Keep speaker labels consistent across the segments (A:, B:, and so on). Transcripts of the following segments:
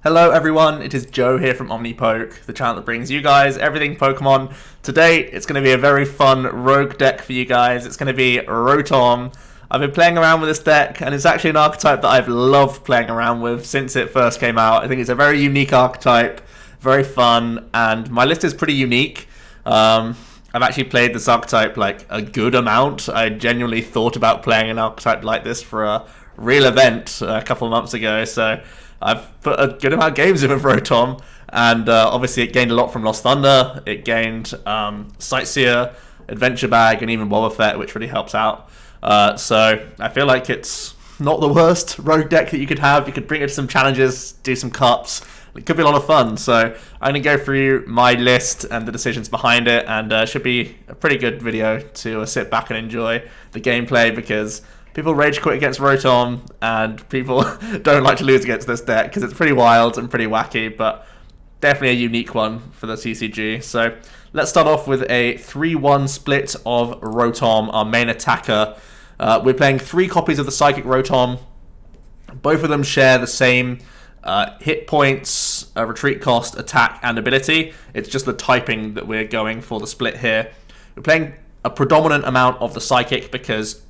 A: Hello everyone, it is Joe here from OmniPoke, the channel that brings you guys everything Pokemon. Today, it's going to be a very fun rogue deck for you guys. It's going to be Rotom. I've been playing around with this deck, and it's actually an archetype that I've loved playing around with since it first came out. I think it's a very unique archetype, very fun, and my list is pretty unique. I've actually played this archetype like a good amount. I genuinely thought about playing an archetype like this for a real event a couple of months ago, so I've put a good amount of games in with Rotom, and obviously it gained a lot from Lost Thunder. It gained Sightseer, Adventure Bag, and even Wobbuffet, which really helps out. So I feel like it's not the worst rogue deck that you could have. You could bring it to some challenges, do some cups. It could be a lot of fun. So I'm going to go through my list and the decisions behind it, and it should be a pretty good video to sit back and enjoy the gameplay, because people rage quit against Rotom, and people don't like to lose against this deck because it's pretty wild and pretty wacky, but definitely a unique one for the TCG. So let's start off with a 3-1 split of Rotom, our main attacker. We're playing 3 copies of the Psychic Rotom. Both of them share the same hit points, retreat cost, attack, and ability. It's just the typing that we're going for the split here. We're playing a predominant amount of the Psychic because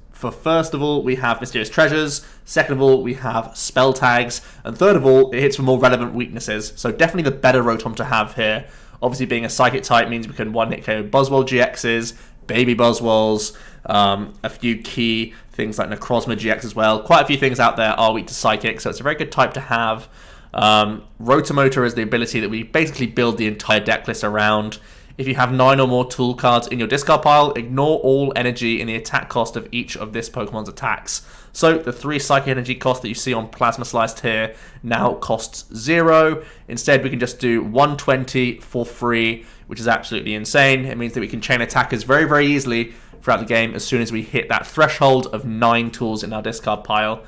A: first of all, we have Mysterious Treasures, second of all, we have Spell Tags, and third of all, it hits for more relevant weaknesses. So definitely the better Rotom to have here. Obviously, being a Psychic type means we can one-hit KO Buzzwole GXs, Baby Buzzwoles, a few key things like Necrozma GX as well. Quite a few things out there are weak to Psychic, so it's a very good type to have. Rotomotor is the ability that we basically build the entire deck list around. If you have 9 or more tool cards in your discard pile, ignore all energy in the attack cost of each of this Pokemon's attacks. So the 3 Psychic Energy cost that you see on Plasma Sliced here now costs 0. Instead, we can just do 120 for free, which is absolutely insane. It means that we can chain attackers very, very easily throughout the game as soon as we hit that threshold of 9 tools in our discard pile.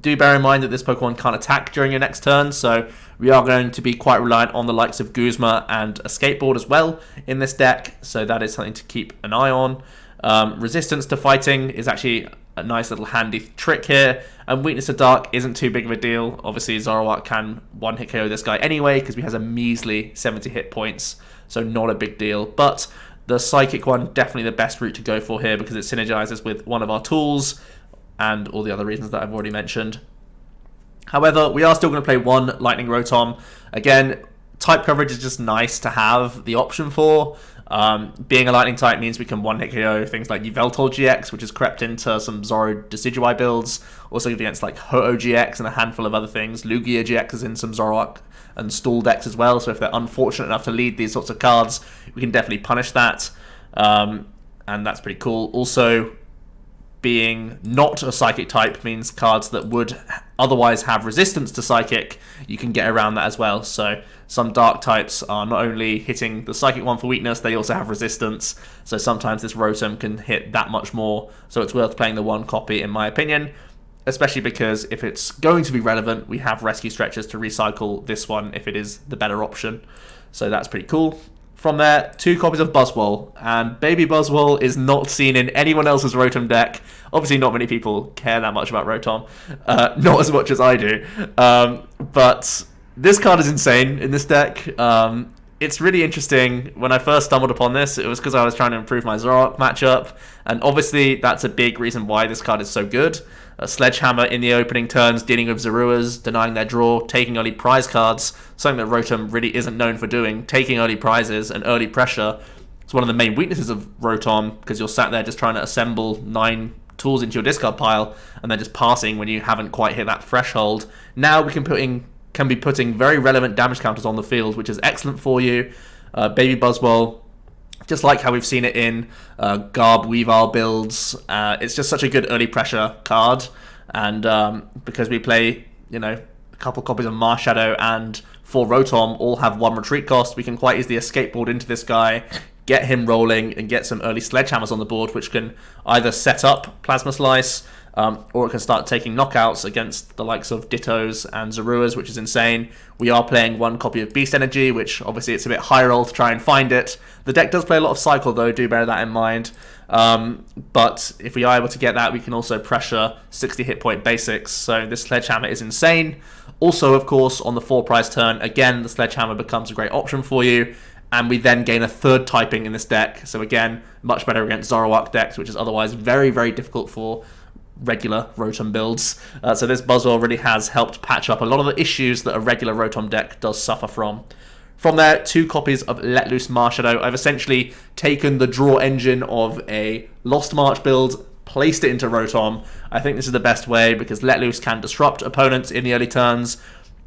A: Do bear in mind that this Pokemon can't attack during your next turn, so we are going to be quite reliant on the likes of Guzma and Escape Board as well in this deck, so that is something to keep an eye on. Resistance to fighting is actually a nice little handy trick here, and weakness to dark isn't too big of a deal. Obviously, Zoroark can one-hit KO this guy anyway because he has a measly 70 hit points, so not a big deal. But the Psychic one, definitely the best route to go for here because it synergizes with one of our tools, and all the other reasons that I've already mentioned. However, we are still going to play one Lightning Rotom. Again, type coverage is just nice to have the option for. Being a Lightning type means we can one-hit KO things like Yveltal GX, which has crept into some Zoro Decidueye builds, also against like Ho-Oh GX and a handful of other things. Lugia GX is in some Zoroark and Stool decks as well, so if they're unfortunate enough to lead these sorts of cards, we can definitely punish that. And that's pretty cool. Also, being not a Psychic type means cards that would otherwise have resistance to Psychic, you can get around that as well. So some Dark types are not only hitting the Psychic one for weakness, they also have resistance. So sometimes this Rotom can hit that much more. So it's worth playing the one copy in my opinion, especially because if it's going to be relevant, we have Rescue Stretchers to recycle this one if it is the better option. So that's pretty cool. From there, 2 copies of Buzzwole, and Baby Buzzwole is not seen in anyone else's Rotom deck. Obviously, not many people care that much about Rotom, not as much as I do. But this card is insane in this deck. It's really interesting. When I first stumbled upon this, it was because I was trying to improve my Zoroark matchup, and obviously that's a big reason why this card is so good. A Sledgehammer in the opening turns, dealing with Zaruas, denying their draw, taking early prize cards, something that Rotom really isn't known for doing. Taking early prizes and early pressure is one of the main weaknesses of Rotom, because you're sat there just trying to assemble 9 tools into your discard pile and then just passing when you haven't quite hit that threshold. Now we can be putting very relevant damage counters on the field, which is excellent for you. Baby Buzzwole, just like how we've seen it in Garb Weavile builds, it's just such a good early pressure card. And because we play, a couple copies of Marshadow and 4 Rotom all have 1 retreat cost, we can quite easily escape board into this guy, get him rolling, and get some early Sledgehammers on the board, which can either set up Plasma Slice, or it can start taking knockouts against the likes of Dittos and Zoruas, which is insane. We are playing one copy of Beast Energy, which obviously it's a bit high roll to try and find it. The deck does play a lot of Cycle though, do bear that in mind. But if we are able to get that, we can also pressure 60 hit point basics, so this Sledgehammer is insane. Also, of course, on the 4-prize turn, again, the Sledgehammer becomes a great option for you, and we then gain a 3rd typing in this deck, so again, much better against Zoroark decks, which is otherwise very, very difficult for regular Rotom builds. So this Buzzwole really has helped patch up a lot of the issues that a regular Rotom deck does suffer from. From there, 2 copies of Let Loose Marshadow. I've essentially taken the draw engine of a Lost March build, placed it into Rotom. I think this is the best way because Let Loose can disrupt opponents in the early turns,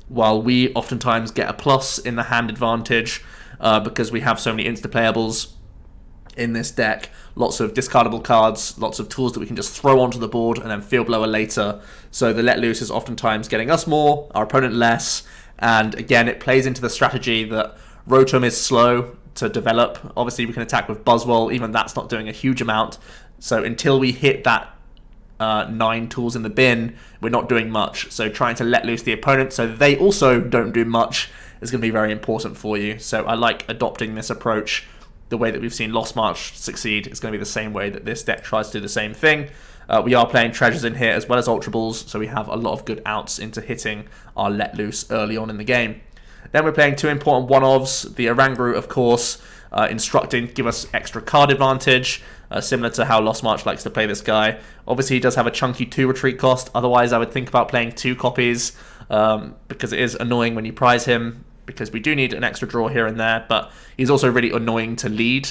A: while we oftentimes get a plus in the hand advantage because we have so many insta-playables in this deck. Lots of discardable cards, lots of tools that we can just throw onto the board and then Field Blower later. So the Let Loose is oftentimes getting us more, our opponent less, and again, it plays into the strategy that Rotom is slow to develop. Obviously, we can attack with Buzzwole, even that's not doing a huge amount. So until we hit that 9 tools in the bin, we're not doing much. So trying to let loose the opponent so they also don't do much is going to be very important for you. So I like adopting this approach. The way that we've seen Lost March succeed is going to be the same way that this deck tries to do the same thing. We are playing treasures in here as well as Ultra Balls, so we have a lot of good outs into hitting our Let Loose early on in the game. Then we're playing 2 important one-offs. The Oranguru, of course, instructing to give us extra card advantage, similar to how Lost March likes to play this guy. Obviously, he does have a chunky 2 retreat cost. Otherwise, I would think about playing 2 copies because it is annoying when you prize him, because we do need an extra draw here and there, but he's also really annoying to lead.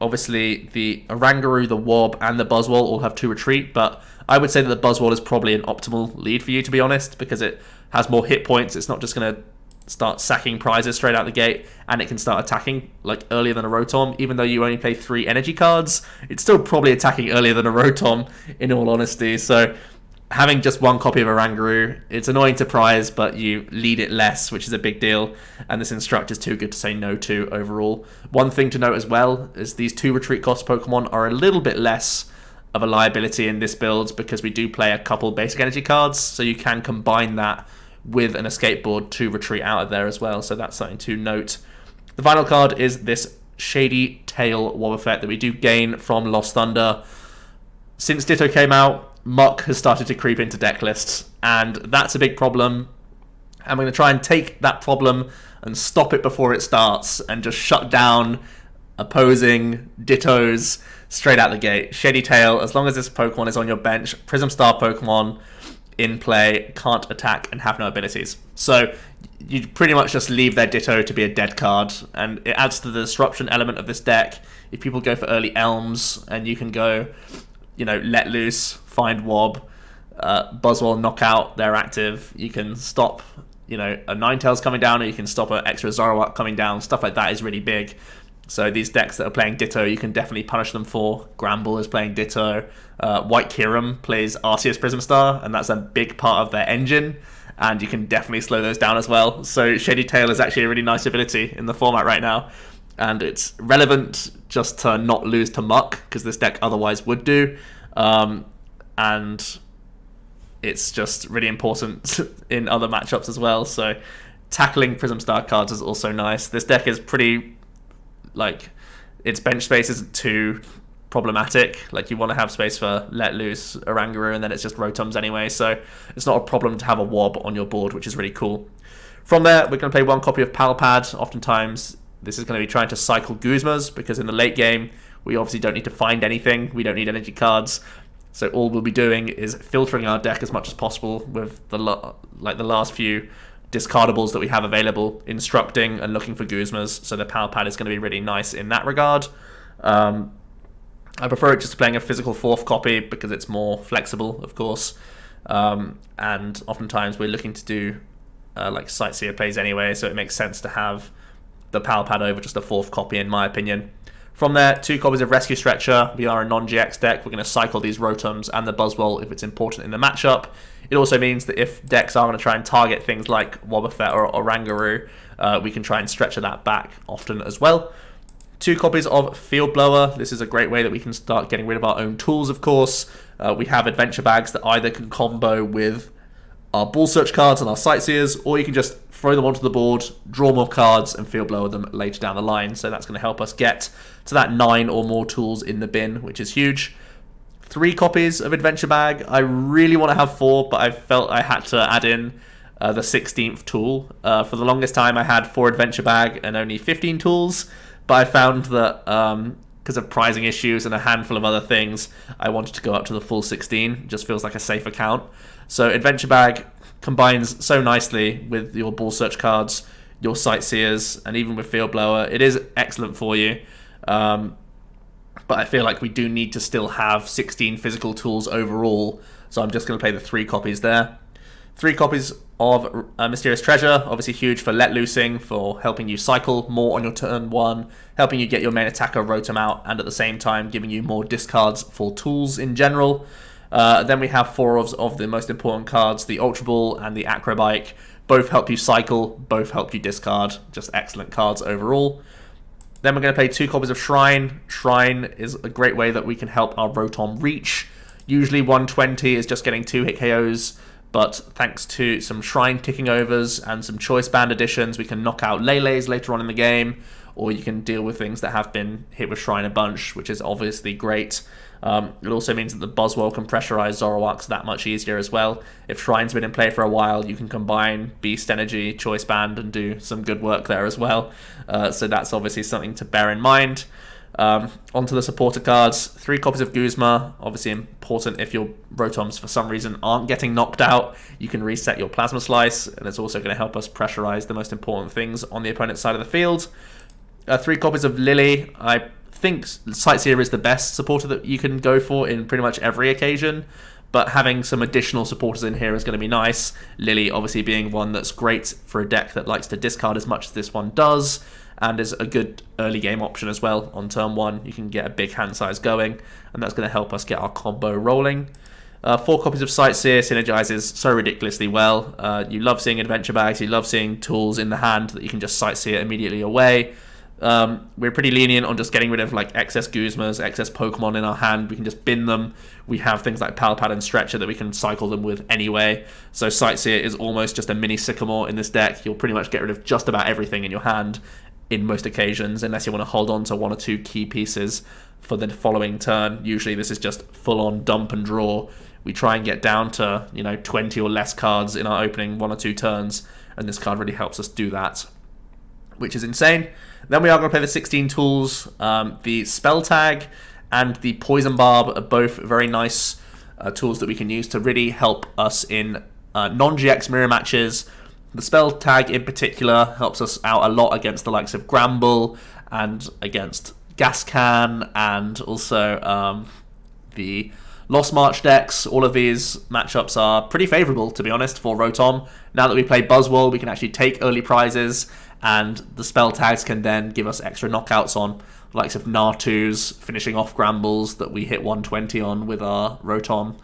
A: Obviously, the Oranguru, the Wob, and the Buzzwole all have 2 retreat, but I would say that the Buzzwole is probably an optimal lead for you, to be honest, because it has more hit points. It's not just going to start sacking prizes straight out the gate, and it can start attacking like earlier than a Rotom. Even though you only play 3 energy cards, it's still probably attacking earlier than a Rotom, in all honesty. So having just 1 copy of Oranguru, it's annoying to prize, but you lead it less, which is a big deal, and this Instruct is too good to say no to overall. One thing to note as well is these 2 retreat cost Pokemon are a little bit less of a liability in this build because we do play a couple basic energy cards, so you can combine that with an Escape Board to retreat out of there as well, so that's something to note. The final card is this Shady Tail Wobbuffet that we do gain from Lost Thunder. Since Ditto came out, Muck has started to creep into deck lists, and that's a big problem. I'm going to try and take that problem and stop it before it starts and just shut down opposing Dittos straight out the gate. Shady Tail, as long as this Pokemon is on your bench, Prism Star Pokemon in play can't attack and have no abilities. So you pretty much just leave their Ditto to be a dead card, and it adds to the disruption element of this deck. If people go for early Elms, and you can go, you know, Let Loose, find Wob, Buzzwole, knockout, they're active. You can stop, you know, a Ninetales coming down, or you can stop an extra Zoroark coming down. Stuff like that is really big. So these decks that are playing Ditto, you can definitely punish them for. Gramble is playing Ditto. White Kyurem plays Arceus Prism Star, and that's a big part of their engine, and you can definitely slow those down as well. So Shady Tail is actually a really nice ability in the format right now, and it's relevant just to not lose to Muck, because this deck otherwise would do. And it's just really important in other matchups as well. So tackling Prism Star cards is also nice. This deck is pretty, like, its bench space isn't too problematic. Like, you want to have space for Let Loose, Oranguru, and then it's just Rotoms anyway. So it's not a problem to have a Wob on your board, which is really cool. From there, we're going to play 1 copy of Pal Pad. Oftentimes, this is going to be trying to cycle Guzmas, because in the late game, we obviously don't need to find anything. We don't need energy cards. So all we'll be doing is filtering our deck as much as possible with the last few discardables that we have available, instructing and looking for Guzmas. So the Pal Pad is going to be really nice in that regard. I prefer it just to playing a physical 4th copy because it's more flexible, of course. And oftentimes we're looking to do like Sightseer plays anyway, so it makes sense to have the Pal Pad over just a 4th copy, in my opinion. From there, 2 copies of Rescue Stretcher. We are a non-GX deck. We're going to cycle these Rotoms and the Buzzwole if it's important in the matchup. It also means that if decks are going to try and target things like Wobbuffet or Oranguru, we can try and stretcher that back often as well. 2 copies of Field Blower. This is a great way that we can start getting rid of our own tools, of course. We have adventure bags that either can combo with our ball search cards and our sightseers, or you can just throw them onto the board, draw more cards, and Field Blower them later down the line. So that's going to help us get to that 9 or more tools in the bin, which is huge. 3 copies of Adventure Bag. I really want to have 4, but I felt I had to add in the 16th tool. For the longest time, I had 4 Adventure Bag and only 15 tools, but I found that because of prizing issues and a handful of other things, I wanted to go up to the full 16. It just feels like a safer count. So Adventure Bag combines so nicely with your ball search cards, your sightseers, and even with Field Blower. It is excellent for you. But I feel like we do need to still have 16 physical tools overall. So I'm just going to play the 3 copies there. 3 copies of Mysterious Treasure, obviously huge for let loosing, for helping you cycle more on your turn 1, helping you get your main attacker Rotom out, and at the same time giving you more discards for tools in general. Then we have 4 of the most important cards, the Ultra Ball and the Acro Bike. Both help you cycle, both help you discard. Just excellent cards overall. Then we're going to play 2 copies of Shrine. Shrine is a great way that we can help our Rotom reach. Usually 120 is just getting 2 hit KOs, but thanks to some Shrine ticking overs and some Choice Band additions, we can knock out Lele's later on in the game, or you can deal with things that have been hit with Shrine a bunch, which is obviously great. It also means that the Buzzwole can pressurize Zoroarks that much easier as well. If Shrine's been in play for a while, you can combine Beast Energy, Choice Band, and do some good work there as well. So that's obviously something to bear in mind. Onto the supporter cards, 3 copies of Guzma, obviously important if your Rotoms for some reason aren't getting knocked out. You can reset your Plasma Slice, and it's also going to help us pressurize the most important things on the opponent's side of the field. 3 copies of Lillie. I think Sightseer is the best supporter that you can go for in pretty much every occasion, but having some additional supporters in here is going to be nice. Lillie obviously being one that's great for a deck that likes to discard as much as this one does, and is a good early game option as well. On turn 1, you can get a big hand size going, and that's going to help us get our combo rolling. 4 copies of Sightseer synergizes so ridiculously well. You love seeing adventure bags, you love seeing tools in the hand that you can just Sightseer immediately away. We're pretty lenient on just getting rid of like excess Guzmas, excess Pokemon in our hand. We can just bin them. We have things like Pal Pad and Stretcher that we can cycle them with anyway. So Sightseer is almost just a mini Sycamore in this deck. You'll pretty much get rid of just about everything in your hand in most occasions, unless you want to hold on to 1 or 2 key pieces for the following turn. Usually this is just full-on dump and draw. We try and get down to 20 or less cards in our opening 1 or 2 turns, and this card really helps us do that, which is insane. Then we are going to play the 16 tools. The Spell Tag and the Poison Barb are both very nice tools that we can use to really help us in non-GX mirror matches. The Spell Tag in particular helps us out a lot against the likes of Gramble and against Gascan, and also the Lost March decks. All of these matchups are pretty favourable, to be honest, for Rotom. Now that we play Buzzwole, we can actually take early prizes, and the spell tags can then give us extra knockouts on the likes of Nartus, finishing off Grambles that we hit 120 on with our Rotom.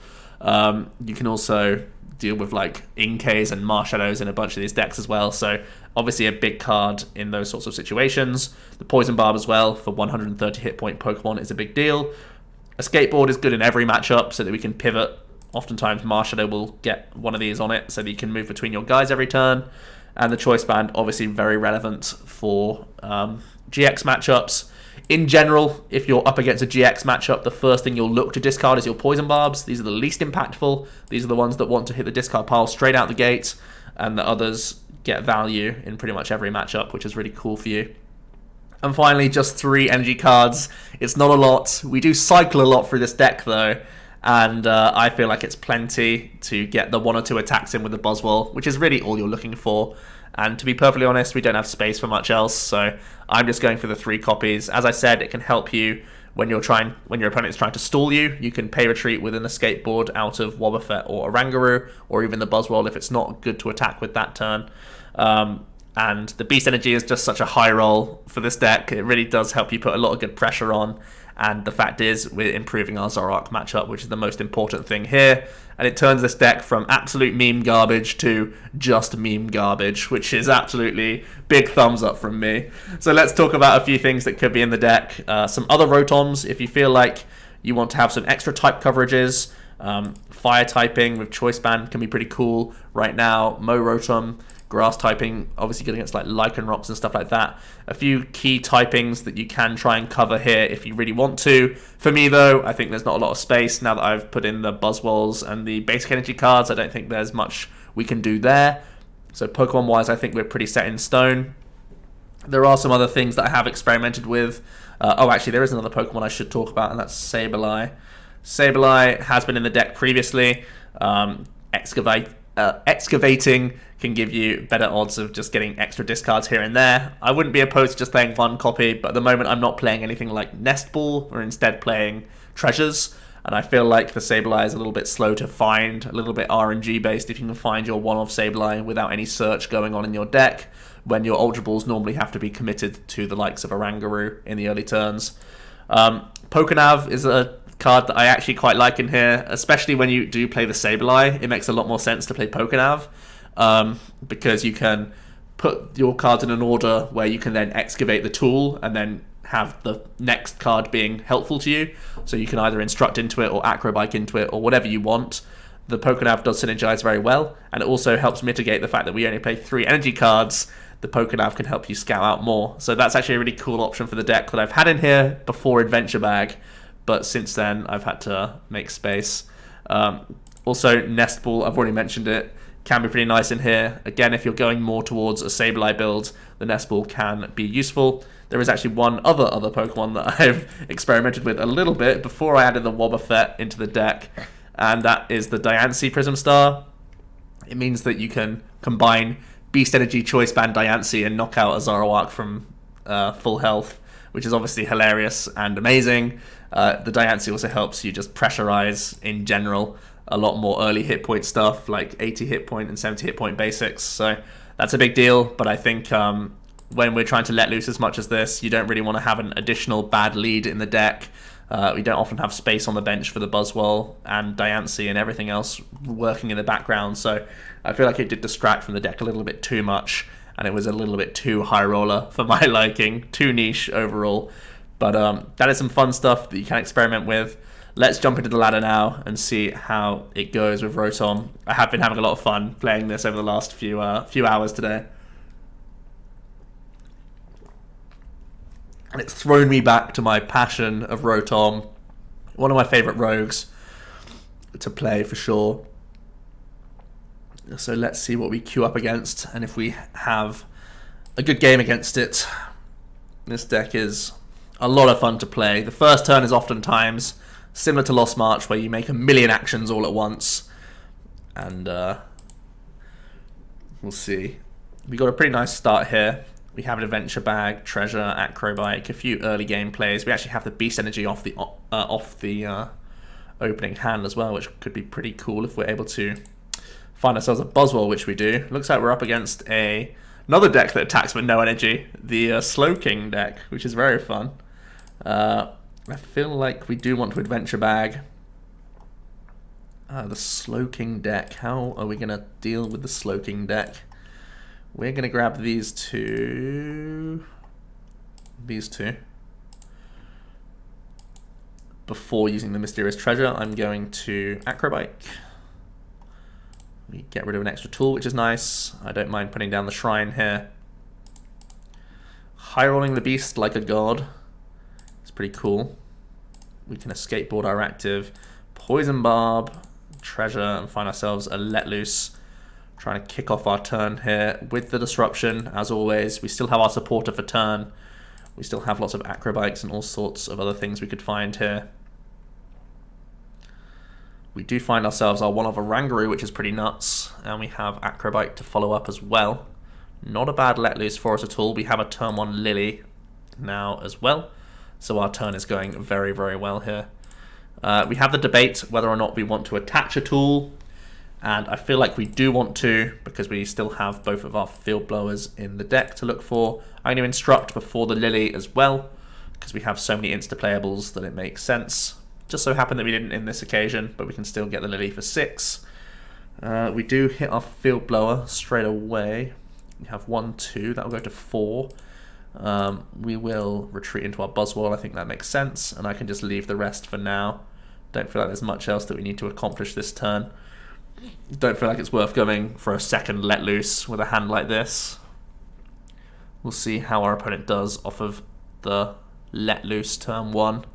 A: You can also deal with like Inkays and Marshadows in a bunch of these decks as well, so obviously a big card in those sorts of situations. The Poison Barb as well for 130 hit point Pokemon is a big deal. Escape Board is good in every matchup so that we can pivot. Oftentimes Marshadow will get one of these on it so that you can move between your guys every turn. And the Choice Band, obviously very relevant for GX matchups. In general, if you're up against a GX matchup, the first thing you'll look to discard is your Poison Barbs. These are the least impactful. These are the ones that want to hit the discard pile straight out the gate, and the others get value in pretty much every matchup, which is really cool for you. And finally, just 3 energy cards. It's not a lot. We do cycle a lot through this deck, though, and I feel like it's plenty to get the 1 or 2 attacks in with the Buzzwole, which is really all you're looking for. And to be perfectly honest, we don't have space for much else, so I'm just going for the 3 copies. As I said, it can help you when your opponent is trying to stall you. You can pay retreat with an Escape Board out of Wobbuffet or Oranguru, or even the Buzzwole if it's not good to attack with that turn. and the Beast Energy is just such a high roll for this deck. It really does help you put a lot of good pressure on, and the fact is we're improving our Zoroark matchup, which is the most important thing here, and it turns this deck from absolute meme garbage to just meme garbage, which is absolutely big thumbs up from me. So let's talk about a few things that could be in the deck. Some other Rotoms, if you feel like you want to have some extra type coverages. Fire typing with Choice Band can be pretty cool right now. Mo Rotom, grass typing, obviously good against like Lycanrocs and stuff like that. A few key typings that you can try and cover here if you really want to. For me though, I think there's not a lot of space now that I've put in the Buzzwoles and the basic energy cards. I don't think there's much we can do there. So Pokemon wise, I think we're pretty set in stone. There are some other things that I have experimented with. Oh, actually, there is another Pokemon I should talk about, and that's Sableye. Sableye has been in the deck previously. Excavating can give you better odds of just getting extra discards here and there. I wouldn't be opposed to just playing one copy, but at the moment I'm not playing anything like Nest Ball, or instead playing Treasures. And I feel like the Sableye is a little bit slow to find, a little bit RNG based if you can find your one-off Sableye without any search going on in your deck, when your Ultra Balls normally have to be committed to the likes of Oranguru in the early turns. Pokénav is a card that I actually quite like in here, especially when you do play the Sableye. It makes a lot more sense to play Pokénav, because you can put your cards in an order where you can then excavate the tool and then have the next card being helpful to you. So you can either instruct into it or Acro Bike into it or whatever you want. The Pokénav does synergize very well, and it also helps mitigate the fact that we only play 3 energy cards. The Pokénav can help you scout out more. So that's actually a really cool option for the deck that I've had in here before Adventure Bag, but since then I've had to make space. Also, Nest Ball, I've already mentioned it, can be pretty nice in here. Again, if you're going more towards a Sableye build, the Nest Ball can be useful. There is actually one other Pokemon that I've experimented with a little bit before I added the Wobbuffet into the deck, and that is the Diancie Prism Star. It means that you can combine Beast Energy, Choice Band, Diancie and knock out a Zoroark from full health, which is obviously hilarious and amazing. The Diancie also helps you just pressurize in general a lot more early hit point stuff, like 80 hit point and 70 hit point basics. So that's a big deal, but I think when we're trying to let loose as much as this, you don't really want to have an additional bad lead in the deck. We don't often have space on the bench for the Buzzwole and Diancie and everything else working in the background, so I feel like it did distract from the deck a little bit too much, and it was a little bit too high roller for my liking, too niche overall. But that is some fun stuff that you can experiment with. Let's jump into the ladder now and see how it goes with Rotom. I have been having a lot of fun playing this over the last few hours today. And it's thrown me back to my passion of Rotom. One of my favourite rogues to play for sure. So let's see what we queue up against and if we have a good game against it. This deck is a lot of fun to play. The first turn is oftentimes similar to Lost March, where you make a million actions all at once. And we'll see. We got a pretty nice start here. We have an Adventure Bag, Treasure, Acro Bike, a few early game plays. We actually have the Beast Energy off the opening hand as well, which could be pretty cool if we're able to find ourselves a Buzzwole, which we do. Looks like we're up against another deck that attacks with no energy, the Slowking deck, which is very fun. I feel like we do want to Adventure Bag. The Slowking deck. How are we going to deal with the Slowking deck? We're going to grab these two. Before using the Mysterious Treasure, I'm going to Acro Bike. We get rid of an extra tool, which is nice. I don't mind putting down the Shrine here. High rolling the Beast like a god. It's pretty cool. We can Escape Board our active, Poison Barb, Treasure, and find ourselves a Let Loose. Trying to kick off our turn here with the Disruption, as always. We still have our supporter for turn. We still have lots of Acro Bikes and all sorts of other things we could find here. We do find ourselves our one of Oranguru, which is pretty nuts, and we have Acro Bike to follow up as well. Not a bad Let Loose for us at all. We have a turn 1 Lillie now as well, so our turn is going very, very well here. We have the debate whether or not we want to attach a tool. And I feel like we do want to, because we still have both of our Field Blowers in the deck to look for. I'm going to instruct before the Lillie as well, because we have so many insta-playables that it makes sense. Just so happened that we didn't in this occasion, but we can still get the Lillie for 6. We do hit our Field Blower straight away. We have 1, 2, that'll go to 4. We will retreat into our Buzzwole, I think that makes sense, and I can just leave the rest for now. Don't feel like there's much else that we need to accomplish this turn. Don't feel like it's worth going for a second Let Loose with a hand like this. We'll see how our opponent does off of the Let Loose turn 1.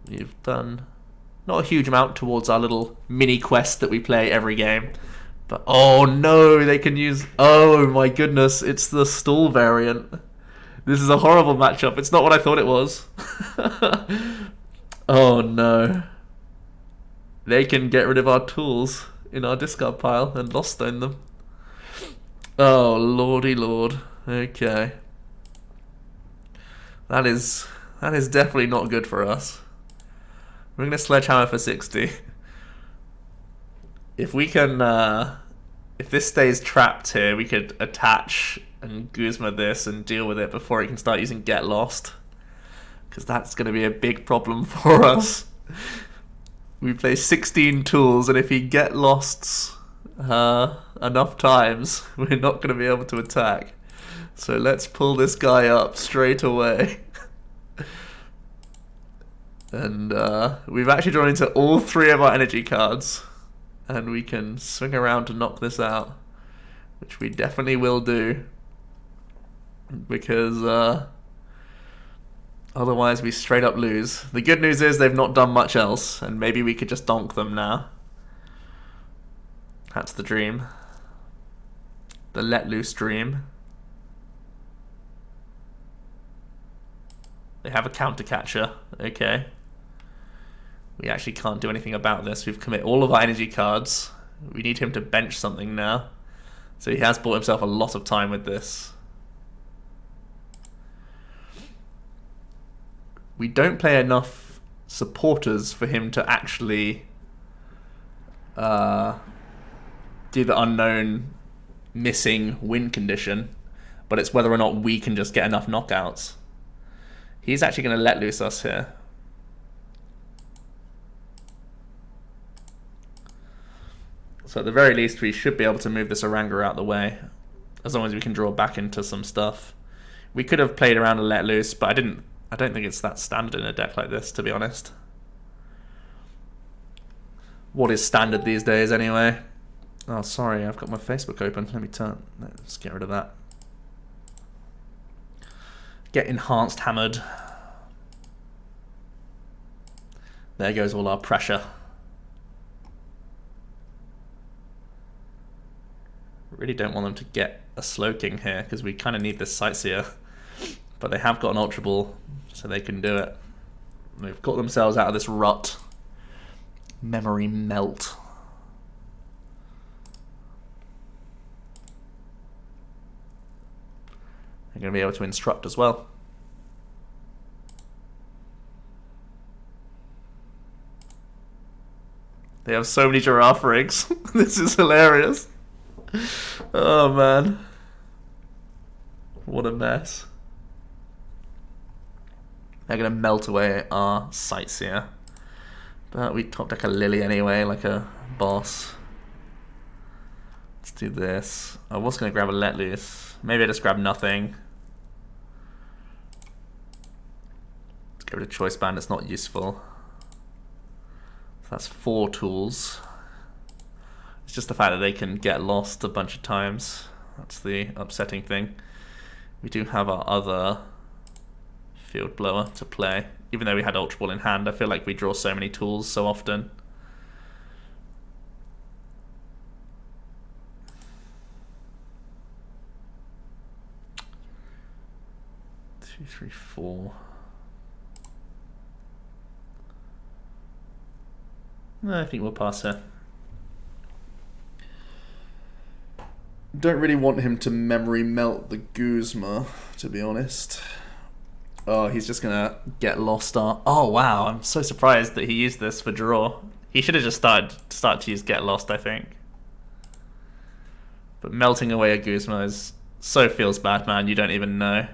A: We've done not a huge amount towards our little mini quest that we play every game. But oh no, they can use... Oh my goodness, it's the stall variant. This is a horrible matchup. It's not what I thought it was. Oh no. They can get rid of our tools in our discard pile and lost stone them. Oh lordy lord. Okay. That is definitely not good for us. We're gonna Sledgehammer for 60. If we can, if this stays trapped here, we could attach and Guzma this and deal with it before it can start using Get Lost. Because that's going to be a big problem for us. We play 16 tools, and if he Get Losts enough times, we're not going to be able to attack. So let's pull this guy up straight away. And we've actually drawn into all 3 of our energy cards. And we can swing around to knock this out, which we definitely will do, because otherwise we straight up lose. The good news is they've not done much else, and maybe we could just donk them now. That's the dream. The let loose dream. They have a counter catcher, okay. We actually can't do anything about this. We've committed all of our energy cards. We need him to bench something now. So he has bought himself a lot of time with this. We don't play enough supporters for him to actually do the unknown missing win condition. But it's whether or not we can just get enough knockouts. He's actually going to let loose us here. So at the very least, we should be able to move this Oranguru out the way, as long as we can draw back into some stuff. We could have played around a let loose, but I don't think it's that standard in a deck like this, to be honest. What is standard these days, anyway? Oh, sorry, I've got my Facebook open. Let's get rid of that. Get enhanced hammered. There goes all our pressure. Really don't want them to get a Slowking here, because we kind of need this Sightseer. But they have got an Ultra Ball, so they can do it. They've got themselves out of this rut. Memory melt. They're going to be able to instruct as well. They have so many giraffe rigs. This is hilarious. Oh man. What a mess. They're going to melt away our Sightseer. But we top deck a Lillie anyway, like a boss. Let's do this. I was going to grab a Let Loose. Maybe I just grab nothing. Let's get rid of Choice Band, it's not useful. So that's 4 tools. It's just the fact that they can get lost a bunch of times. That's the upsetting thing. We do have our other Field Blower to play. Even though we had Ultra Ball in hand, I feel like we draw so many tools so often. Two, three, four. No, I think we'll pass here. Don't really want him to memory melt the Guzma, to be honest. Oh, he's just gonna get lost. Oh wow, I'm so surprised that he used this for draw. He should have just started to use Get Lost, I think. But melting away a Guzma is so feels bad, man. You don't even know.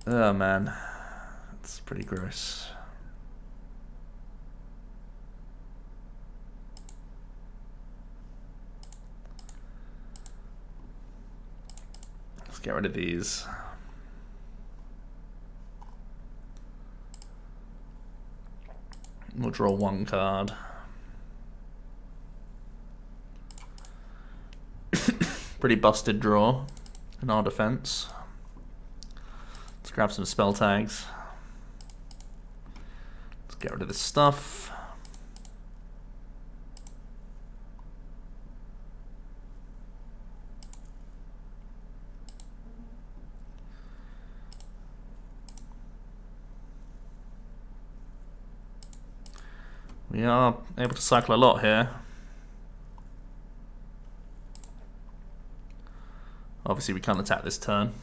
A: Oh man, that's pretty gross. Let's get rid of these. We'll draw one card. Pretty busted draw in our defense. Let's grab some spell tags. Let's get rid of this stuff. We are able to cycle a lot here. Obviously we can't attack this turn.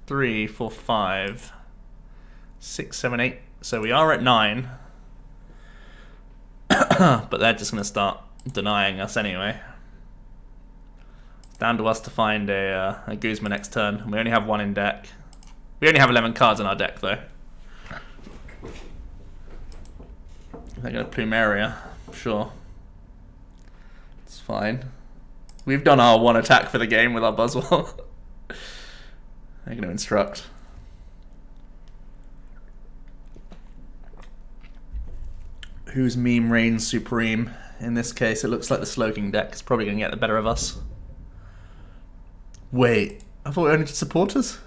A: 3, 4, 5, 6, 7, 8. So we are at 9. But they're just going to start denying us anyway. It's down to us to find a Guzma next turn. We only have 1 in deck. We only have 11 cards in our deck though. They're going to Plumeria, sure. It's fine. We've done our 1 attack for the game with our Buzzwole. They're going to instruct. Whose meme reigns supreme? In this case, it looks like the Slowking deck is probably going to get the better of us. Wait, I thought we only did supporters?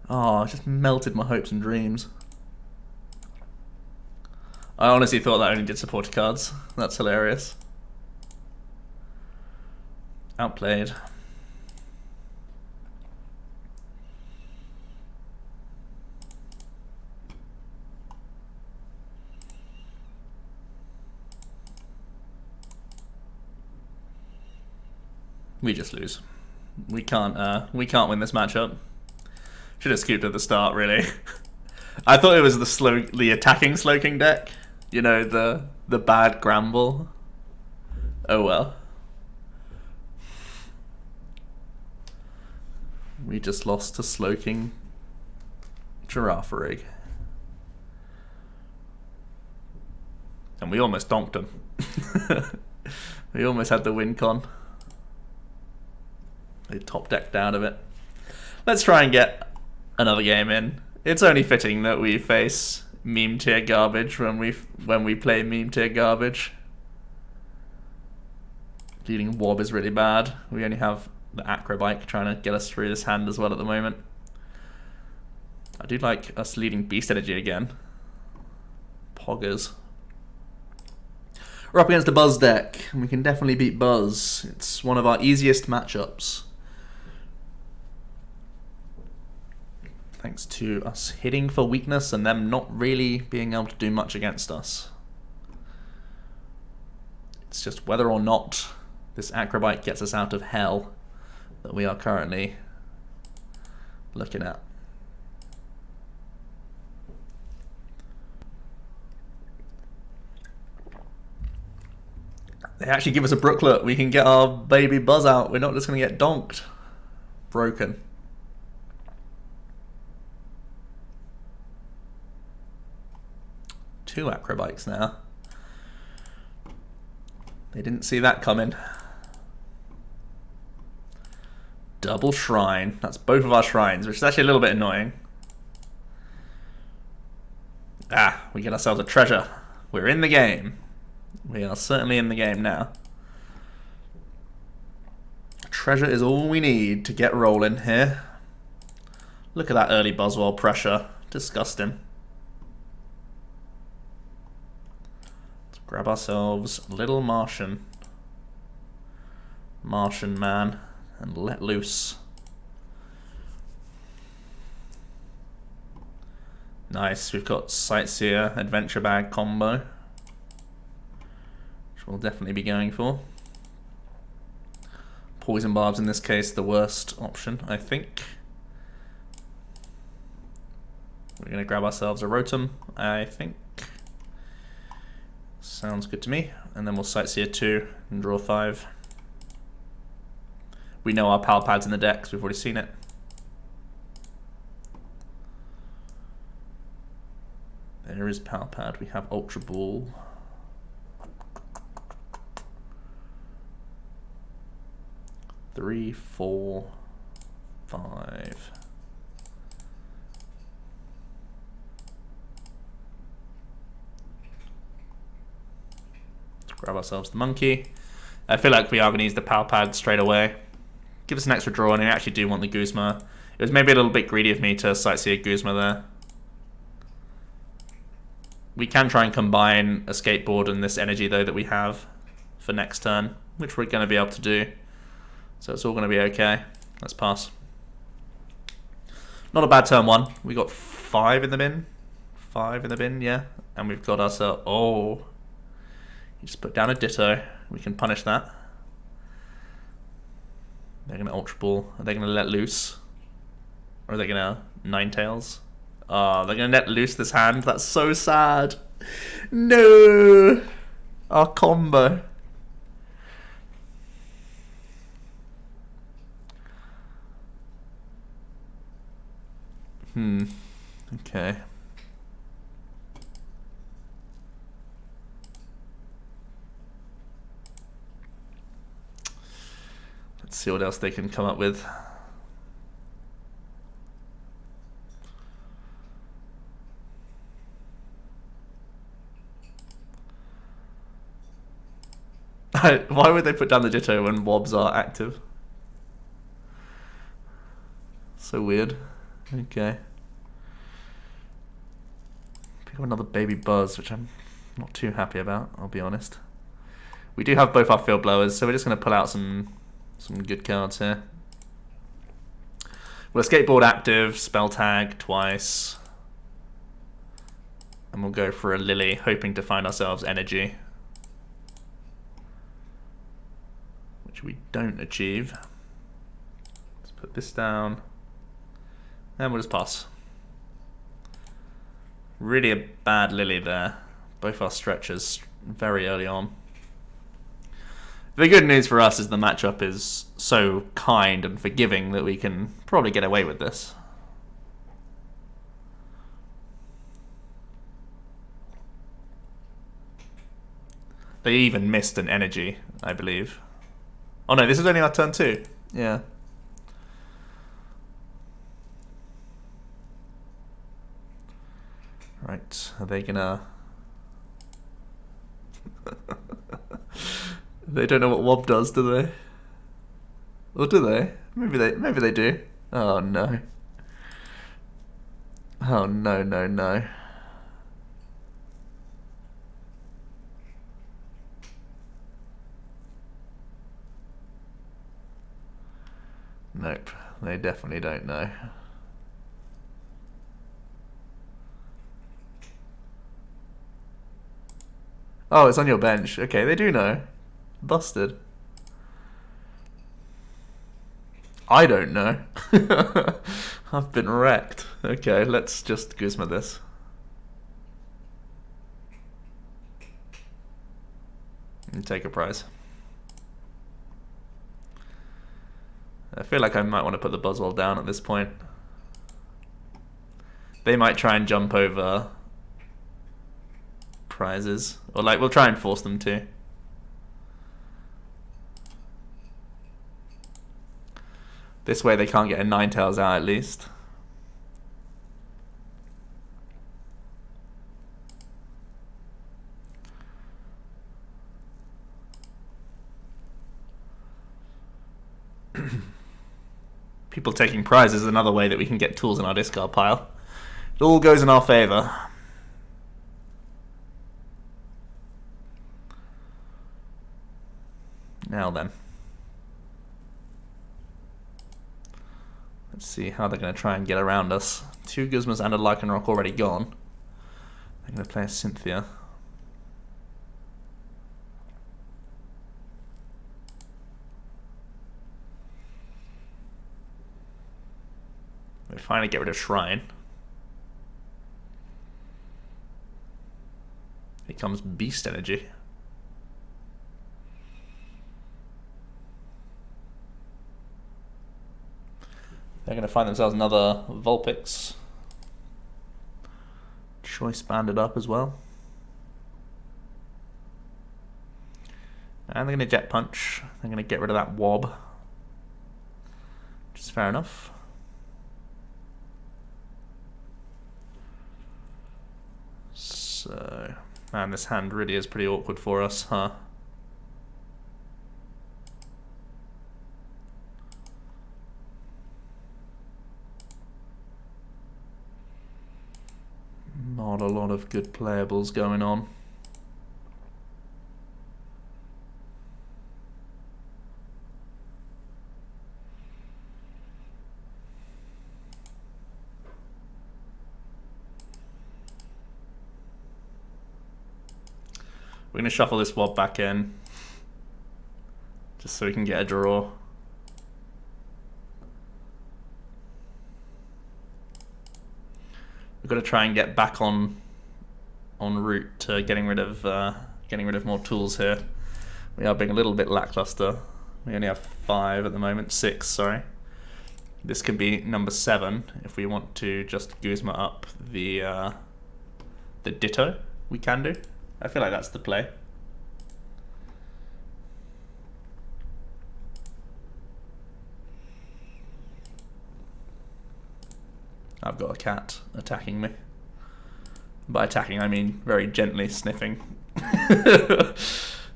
A: Oh, I just melted my hopes and dreams. I honestly thought that only did supporter cards. That's hilarious. Outplayed. We just lose. We can't win this matchup. Should have scooped at the start, really. I thought it was the attacking Slowking deck. You know, the bad Gramble. Oh well. We just lost to Slowking Girafarig. And we almost donked him. We almost had the win con. They top decked out of it. Let's try and get another game in. It's only fitting that we face meme tier garbage when we play meme tier garbage. Leading Wob is really bad. We only have the Acro Bike trying to get us through this hand as well at the moment. I do like us leading Beast Energy again. Poggers. We're up against a Buzz deck, and we can definitely beat Buzz. It's one of our easiest matchups. Thanks to us hitting for weakness and them not really being able to do much against us. It's just whether or not this Acro Bike gets us out of hell that we are currently looking at. They actually give us a Brooklet. We can get our baby Buzz out. We're not just going to get donked. Broken. Two Acro Bikes now. They didn't see that coming. Double Shrine. That's both of our Shrines, which is actually a little bit annoying. Ah, we get ourselves a treasure. We're in the game. We are certainly in the game now. Treasure is all we need to get rolling here. Look at that early Buzzwole pressure. Disgusting. Grab ourselves Little Martian Man and let loose. Nice, we've got Sightseer Adventure Bag combo, which we'll definitely be going for. Poison Barb's in this case the worst option, I think. We're going to grab ourselves a Rotom, I think. Sounds good to me. And then we'll Sightseer 2 and draw 5. We know our Pal Pad's in the decks, we've already seen it. There is Pal Pad, we have Ultra Ball. Three, 4, 5. Let's grab ourselves the monkey. I feel like we are going to use the Pal Pad straight away. Give us an extra draw, and I actually do want the Guzma. It was maybe a little bit greedy of me to Sightseer Guzma there. We can try and combine Escape Board and this energy though that we have for next turn, which we're going to be able to do. So it's all going to be okay. Let's pass. Not a bad turn one. We got 5 in the bin. 5 in the bin, yeah. And we've got ourselves... Oh. You just put down a Ditto. We can punish that. They're going to Ultra Ball. Are they going to let loose? Or are they going to Ninetales? Oh, they're going to let loose this hand. That's so sad. No. Our combo. Okay. Let's see what else they can come up with. Why would they put down the Ditto when Wobs are active? So weird. Okay. Pick up another baby Buzz, which I'm not too happy about, I'll be honest. We do have both our Field Blowers, so we're just going to pull out some good cards here. We'll Escape Board active, Spell Tag twice. And we'll go for a Lillie, hoping to find ourselves energy. Which we don't achieve. Let's put this down. And we'll just pass. Really a bad Lillie there. Both our stretchers very early on. The good news for us is the matchup is so kind and forgiving that we can probably get away with this. They even missed an energy, I believe. Oh no, this is only our turn 2. Yeah. Right, are they gonna... They don't know what Wob does, do they? Or do they? Maybe they do. Oh no. Oh no, no, no. Nope, they definitely don't know. Oh, it's on your bench. Okay, they do know. Busted. I don't know. I've been wrecked. Okay, let's just Guzma this. And take a prize. I feel like I might want to put the Buzzwole down at this point. They might try and jump over prizes. Or like, we'll try and force them to. This way they can't get a Ninetales out at least. People taking prizes is another way that we can get tools in our discard pile. It all goes in our favour. Now then. Let's see how they're going to try and get around us. 2 Guzmas and a Lycanroc already gone. They're going to play a Cynthia. finally get rid of Shrine. Here comes Beast Energy. They're going to find themselves another Vulpix. Choice banded up as well. And they're going to Jet Punch. They're going to get rid of that Wob. Which is fair enough. So, man, this hand really is pretty awkward for us, huh? Not a lot of good playables going on. We're going to shuffle this Wob back in, just so we can get a draw. We've got to try and get back en route to getting rid of more tools here. We are being a little bit lackluster. We only have 5 at the moment, 6, sorry. This could be number 7 if we want to just Guzma up the Ditto. We can do. I feel like that's the play. I've got a cat attacking me. By attacking, I mean very gently sniffing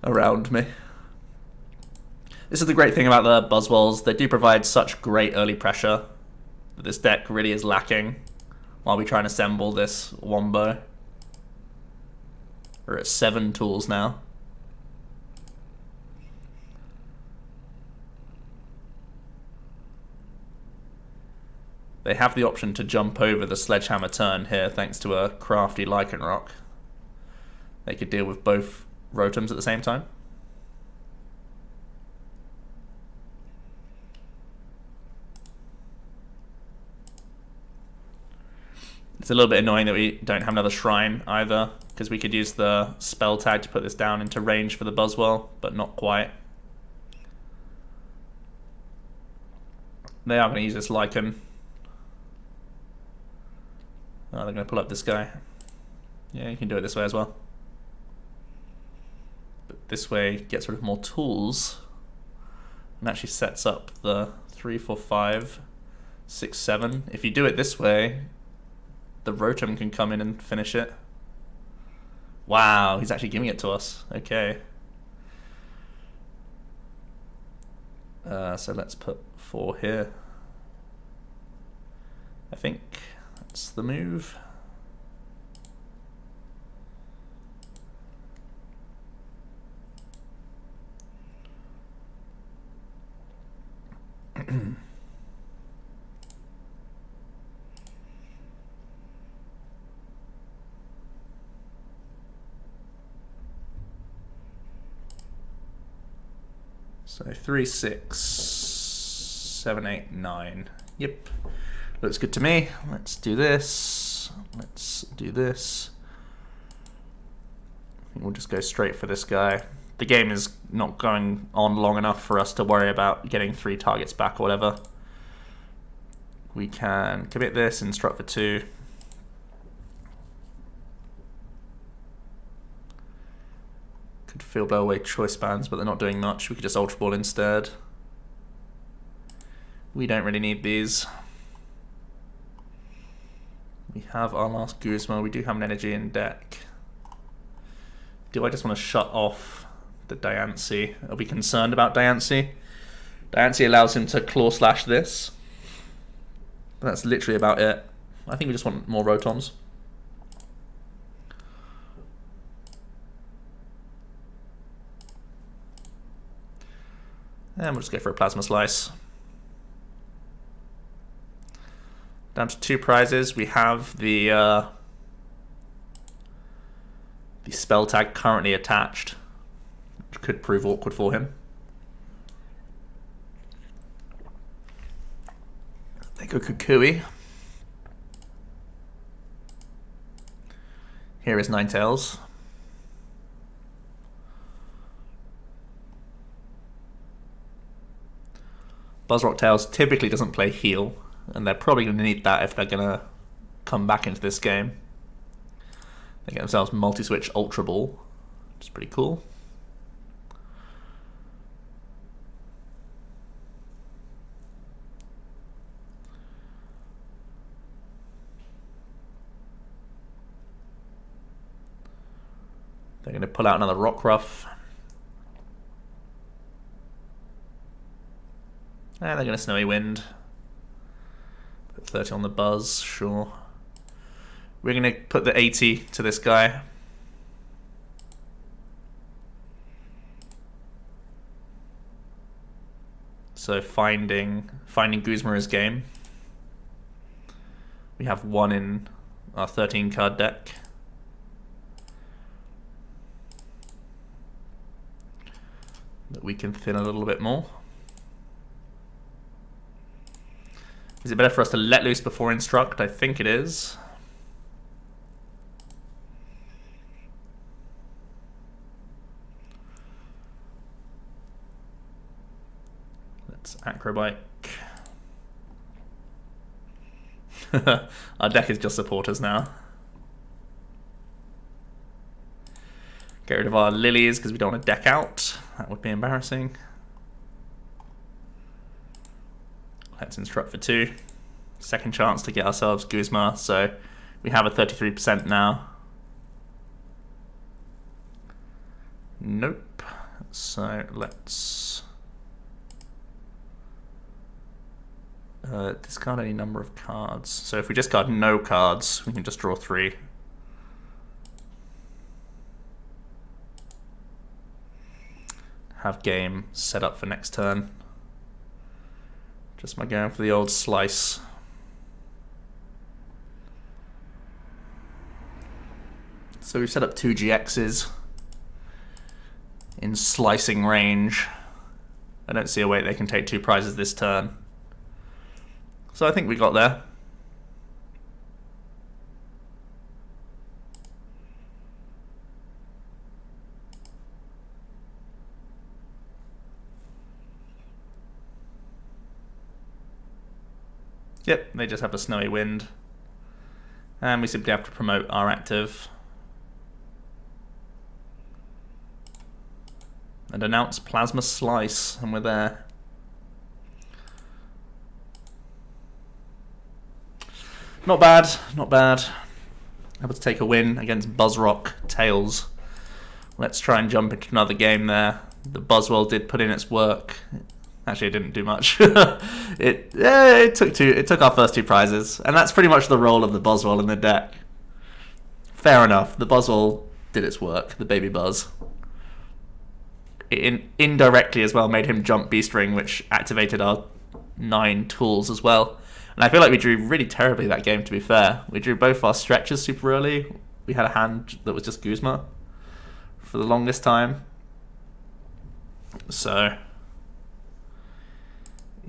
A: around me. This is the great thing about the Buzzwoles. They do provide such great early pressure that this deck really is lacking while we try and assemble this Wombo. We're at 7 tools now. They have the option to jump over the Sledgehammer turn here thanks to a crafty Lycanroc. They could deal with both Rotoms at the same time. It's a little bit annoying that we don't have another Shrine either, because we could use the spell tag to put this down into range for the Buzzwole, but not quite. They are going to use this Lycan. Oh, they're going to pull up this guy. Yeah, you can do it this way as well. But this way gets rid of more tools and actually sets up the 3, 4, 5, 6, 7. If you do it this way, the Rotom can come in and finish it. Wow, he's actually giving it to us. Okay. So let's put 4 here. I think that's the move. So 3, 6, 7, 8, 9. Yep. Looks good to me. Let's do this. Let's do this. I think we'll just go straight for this guy. The game is not going on long enough for us to worry about getting 3 targets back or whatever. We can commit this, instruct for 2. Could Field Blower away Choice Bands, but they're not doing much. We could just Ultra Ball instead. We don't really need these. We have our last Guzma. We do have an energy in deck. Do I just want to shut off the Diancie? Are we concerned about Diancie? Diancie allows him to Claw Slash this. But that's literally about it. I think we just want more Rotoms. And we'll just go for a Plasma Slice. Down to 2 prizes. We have the spell tag currently attached, which could prove awkward for him. They go Kukui. Here is Ninetales. Buzzrock Tails typically doesn't play heal, and they're probably going to need that if they're going to come back into this game. They get themselves multi-switch Ultra Ball, which is pretty cool. They're going to pull out another Rockruff. And they're going to Snowy Wind. Put 30 on the Buzz, sure. We're going to put the 80 to this guy. So finding Guzma's game. We have one in our 13 card deck. That we can thin a little bit more. Is it better for us to let loose before instruct? I think it is. Let's Acro Bike. Our deck is just supporters now. Get rid of our Lilies because we don't want to deck out. That would be embarrassing. Let's instruct for 2. Second chance to get ourselves Guzma, so we have a 33% now. Nope. So let's discard any number of cards. So if we discard no cards, we can just draw 3. Have game set up for next turn. Just my going for the old slice. So we've set up 2 GXs in slicing range. I don't see a way they can take 2 prizes this turn. So I think we got there. Yep, they just have a Snowy Wind. And we simply have to promote our active. And announce Plasma Slice, and we're there. Not bad, not bad. Able to take a win against Buzzrock Tails. Let's try and jump into another game there. The Buzzwole did put in its work. Actually, it didn't do much. it took our first 2 prizes, and that's pretty much the role of the Buzzwole in the deck. Fair enough. The Buzzwole did its work. The baby Buzz. It indirectly as well made him jump Beast Ring, which activated our 9 tools as well. And I feel like we drew really terribly that game. To be fair, we drew both our stretches super early. We had a hand that was just Guzma for the longest time. So.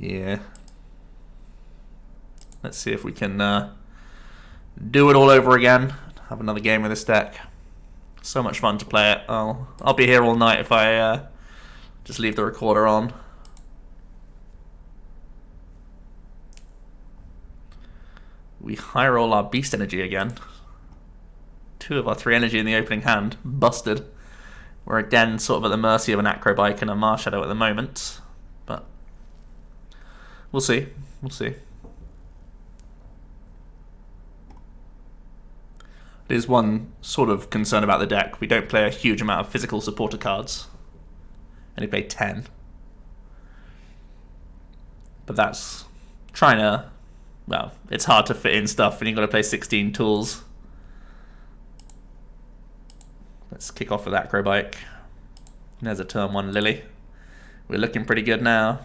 A: Yeah. Let's see if we can do it all over again. Have another game with this deck. So much fun to play it. I'll be here all night if I just leave the recorder on. We high roll our Beast Energy again. 2 of our 3 energy in the opening hand. Busted. We're again sort of at the mercy of an Acro Bike and a Marshadow at the moment. But we'll see. We'll see. There's one sort of concern about the deck. We don't play a huge amount of physical supporter cards. Only play 10. But that's trying to... Well, it's hard to fit in stuff when you've got to play 16 tools. Let's kick off with Acro Bike. There's a turn 1 Lillie. We're looking pretty good now.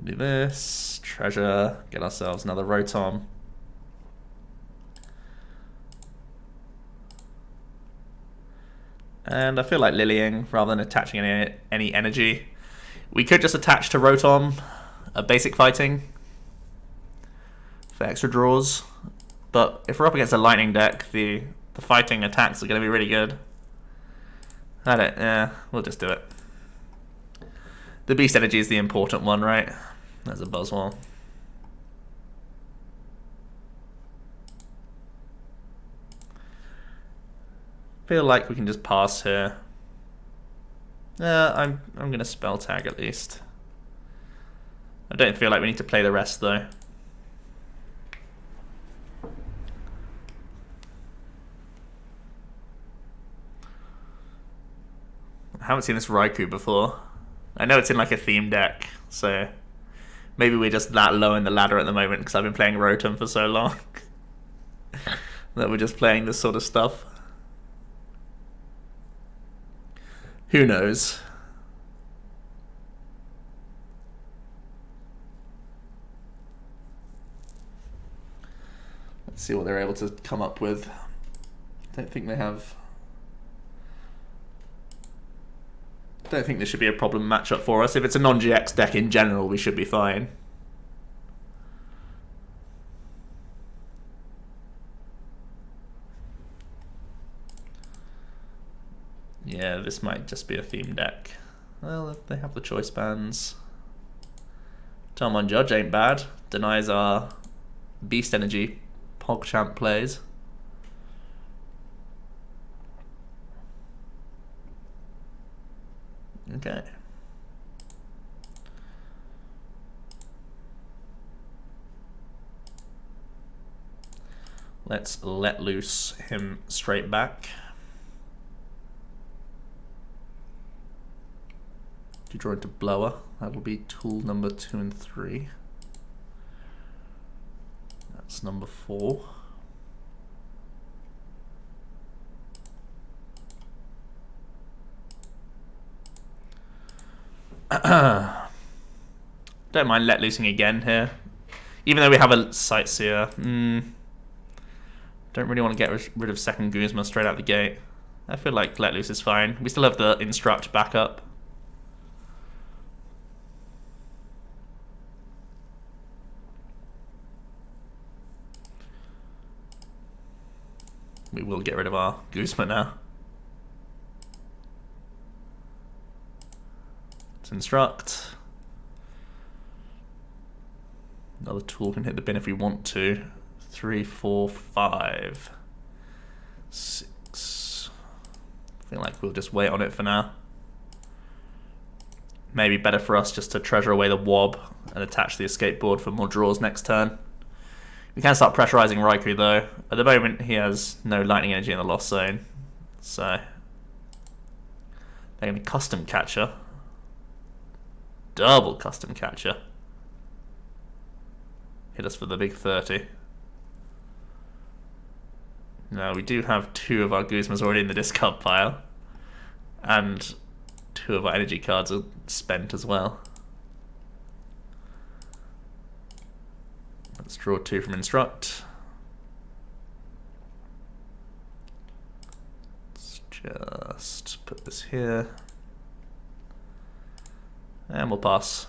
A: Do this. Treasure. Get ourselves another Rotom. And I feel like Lillying rather than attaching any energy. We could just attach to Rotom a basic fighting for extra draws. But if we're up against a lightning deck, the fighting attacks are going to be really good. Yeah, we'll just do it. The Beast Energy is the important one, right? There's a Buzzwole. Feel like we can just pass here. I'm gonna spell tag at least. I don't feel like we need to play the rest though. I haven't seen this Raikou before. I know it's in like a theme deck, so maybe we're just that low in the ladder at the moment because I've been playing Rotom for so long that we're just playing this sort of stuff. Who knows? Let's see what they're able to come up with. Don't think they have... Don't think this should be a problem matchup for us. If it's a non-GX deck in general, we should be fine. Yeah, this might just be a theme deck. Well, they have the choice bands. Pokemon Judge ain't bad. Denies our Beast Energy PogChamp plays. Okay. Let's let loose him straight back. You draw into Blower. That will be tool number 2 and 3. That's number 4. Don't mind let loosing again here. Even though we have a Sightseer. Don't really want to get rid of second Guzma straight out the gate. I feel like let loose is fine. We still have the Instruct backup. We will get rid of our Guzma now. Let's Instruct. Another tool can hit the bin if we want to. 3, 4, 5, 6. I feel like we'll just wait on it for now. Maybe better for us just to treasure away the Wob and attach the escape board for more draws next turn. We can start pressurizing Raikou though. At the moment he has no lightning energy in the lost zone. So they're going to custom catcher. Double custom catcher. Hit us for the big 30. Now we do have 2 of our Guzmas already in the discard pile. And 2 of our energy cards are spent as well. Let's draw 2 from Instruct. Let's just put this here. And we'll pass.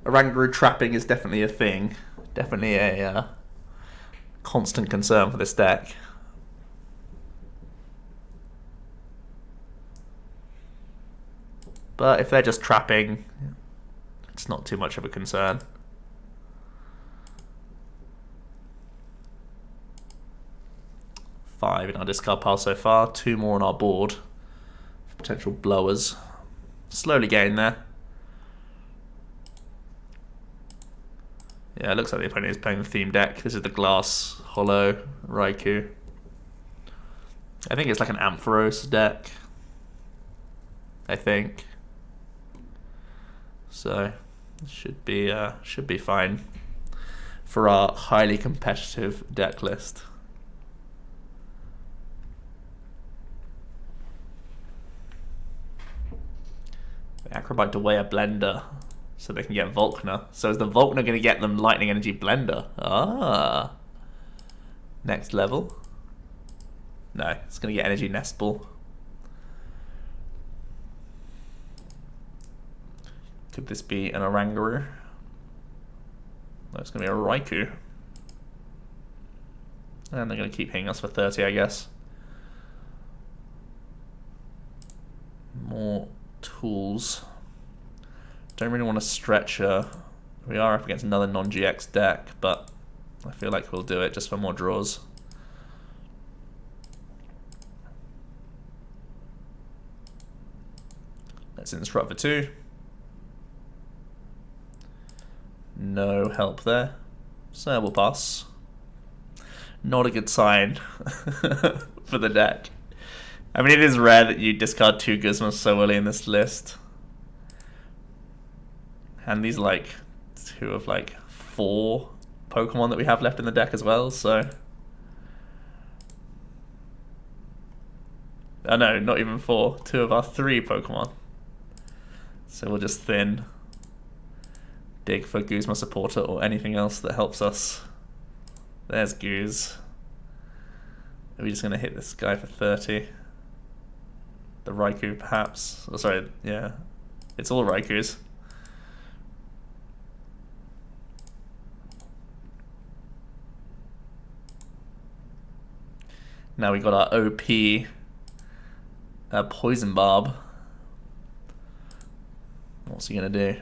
A: Oranguru trapping is definitely a thing. Definitely a constant concern for this deck. But if they're just trapping, it's not too much of a concern. Five in our discard pile so far, 2 more on our board for potential blowers. Slowly getting there. Yeah, it looks like the opponent is playing the theme deck. This is the glass hollow Raikou. I think it's like an Ampharos deck. I think. So should be fine for our highly competitive deck list. The Acro Bike to weigh a blender so they can get Volkner. So is the Volkner going to get them Lightning Energy Blender? Ah. Next level. No, it's going to get Energy Nest Ball. Could this be an Oranguru? No, it's going to be a Raikou. And they're going to keep hitting us for 30, I guess. More tools. Don't really want to stretch her. We are up against another non-GX deck, but I feel like we'll do it just for more draws. Let's instruct for 2. No help there. So we'll pass. Not a good sign for the deck. I mean, it is rare that you discard 2 Guzmas so early in this list. And these are like 2 of like 4 Pokemon that we have left in the deck as well, so... Oh no, not even 4. 2 of our 3 Pokemon. So we'll just thin. Dig for Guzma supporter or anything else that helps us. There's Guz. Are we just going to hit this guy for 30? The Raikou, perhaps? Oh, sorry, yeah. It's all Raikous. Now we got our OP Poison Barb. What's he going to do?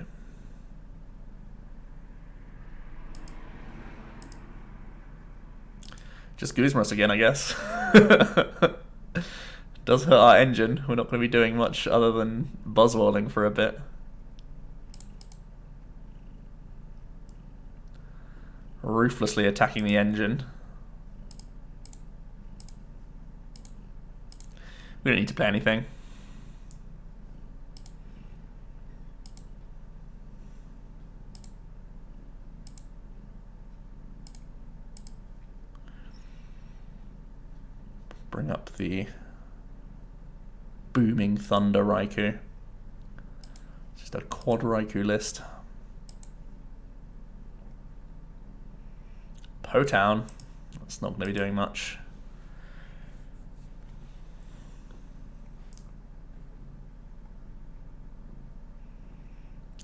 A: Just Guzma us again, I guess. Does hurt our engine. We're not going to be doing much other than buzzwalling for a bit. Ruthlessly attacking the engine. We don't need to play anything. Bring up the Booming Thunder Raikou. Just a quad Raikou list. Potown. That's not going to be doing much.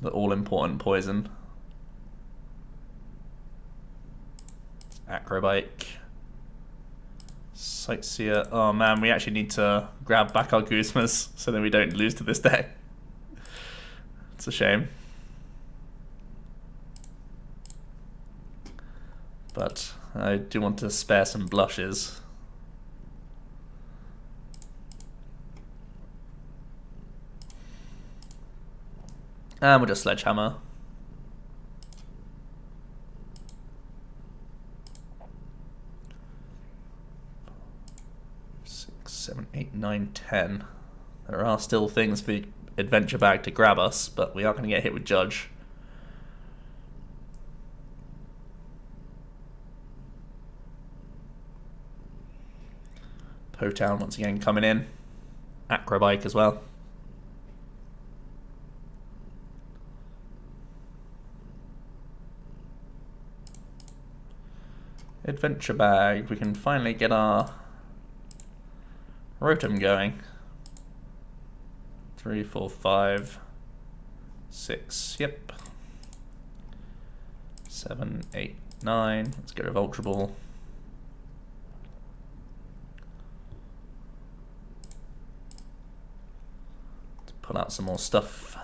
A: The all-important poison. Acro Bike. Sightseer. Oh man, we actually need to grab back our Guzmas so that we don't lose to this deck. It's a shame. But I do want to spare some blushes. And we'll just Sledgehammer. 7, 8, 9, 10. There are still things for the adventure bag to grab us, but we are going to get hit with Judge. Potown once again coming in. Acro Bike as well. Adventure bag. We can finally get our Rotom going. 3, 4, 5, 6. Yep. 7, 8, 9. Let's get rid of Ultra Ball. Let's pull out some more stuff.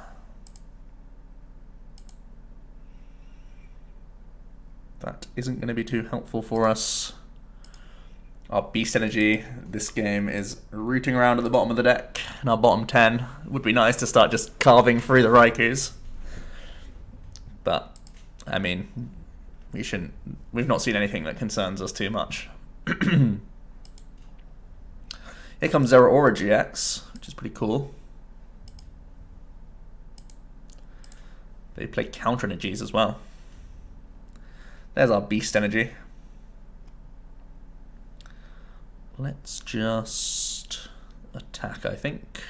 A: That isn't going to be too helpful for us. Our Beast Energy this game is rooting around at the bottom of the deck in our bottom 10. It would be nice to start just carving through the Raikous. But, I mean, we've not seen anything that concerns us too much. Here comes Zeraora GX, which is pretty cool. They play counter energies as well. There's our Beast Energy. Let's just attack, I think.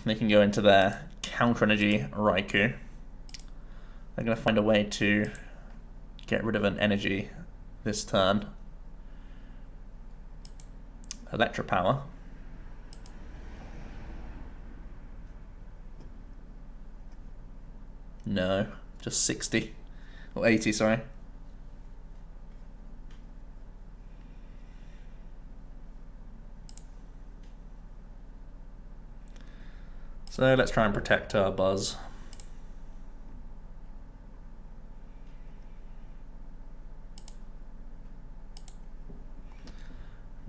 A: They can go into their counter energy Raikou. I'm going to find a way to get rid of an energy this turn. Electro Power. No, just 60. Or 80, sorry. So let's try and protect our Buzz.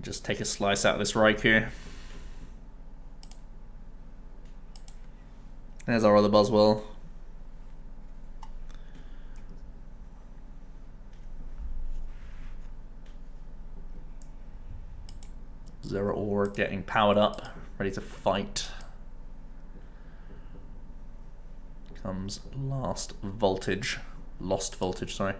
A: Just take a slice out of this Raikou. There's our other Buzzwole. Zeraora getting powered up, ready to fight. Comes Lost Voltage, sorry.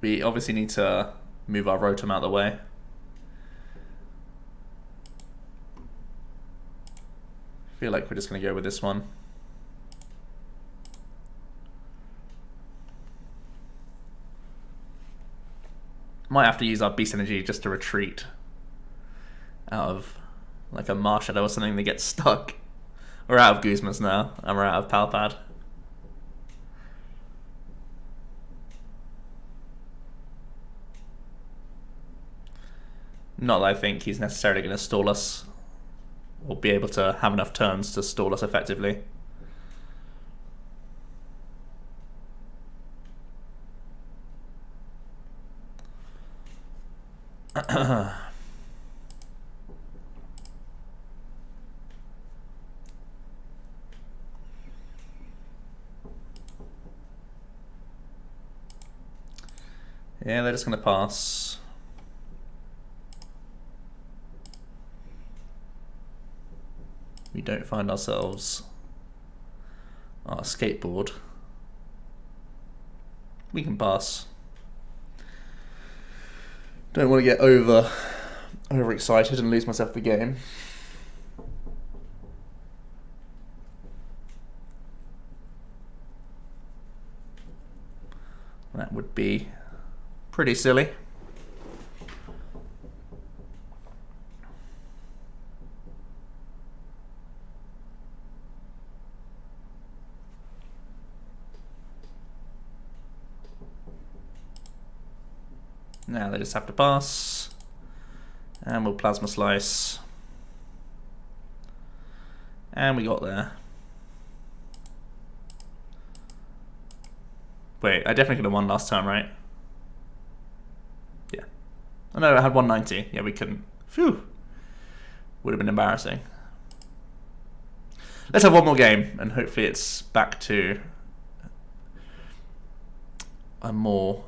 A: We obviously need to move our Rotom out of the way. I feel like we're just going to go with this one. Might have to use our Beast Energy just to retreat out of like a Marshadow or something that gets stuck. We're out of Guzmas now, and we're out of Pal Pad. Not that I think he's necessarily going to stall us, or be able to have enough turns to stall us effectively. Yeah, they're just going to pass. We don't find ourselves our skateboard. We can pass. Don't want to get overexcited and lose myself the game. That would be pretty silly. Now they just have to pass, and we'll Plasma Slice, and we got there. Wait, I definitely could have won last time, right? Yeah. Oh no, I had 190. Yeah, we couldn't. Phew. Would have been embarrassing. Let's have one more game, and hopefully it's back to a more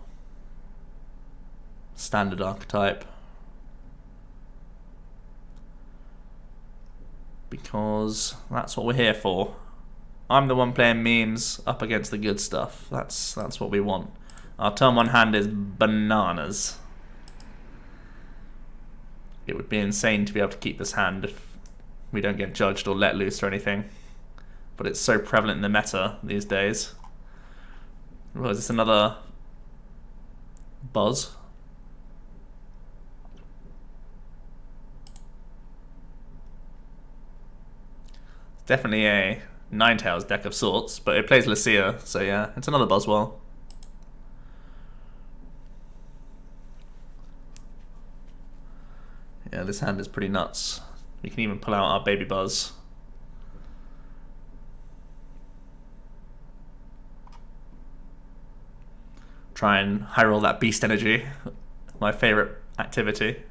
A: standard archetype, because that's what we're here for. I'm the one playing memes up against the good stuff. That's what we want. Our turn one hand is bananas. It would be insane to be able to keep this hand if we don't get judged or let loose or anything, but it's so prevalent in the meta these days. Well, is this another Buzz? Definitely a Ninetales deck of sorts, but it plays Lucia, so yeah, it's another Buzzwole. Yeah, this hand is pretty nuts. We can even pull out our baby Buzz. Try and high roll that Beast Energy, my favourite activity.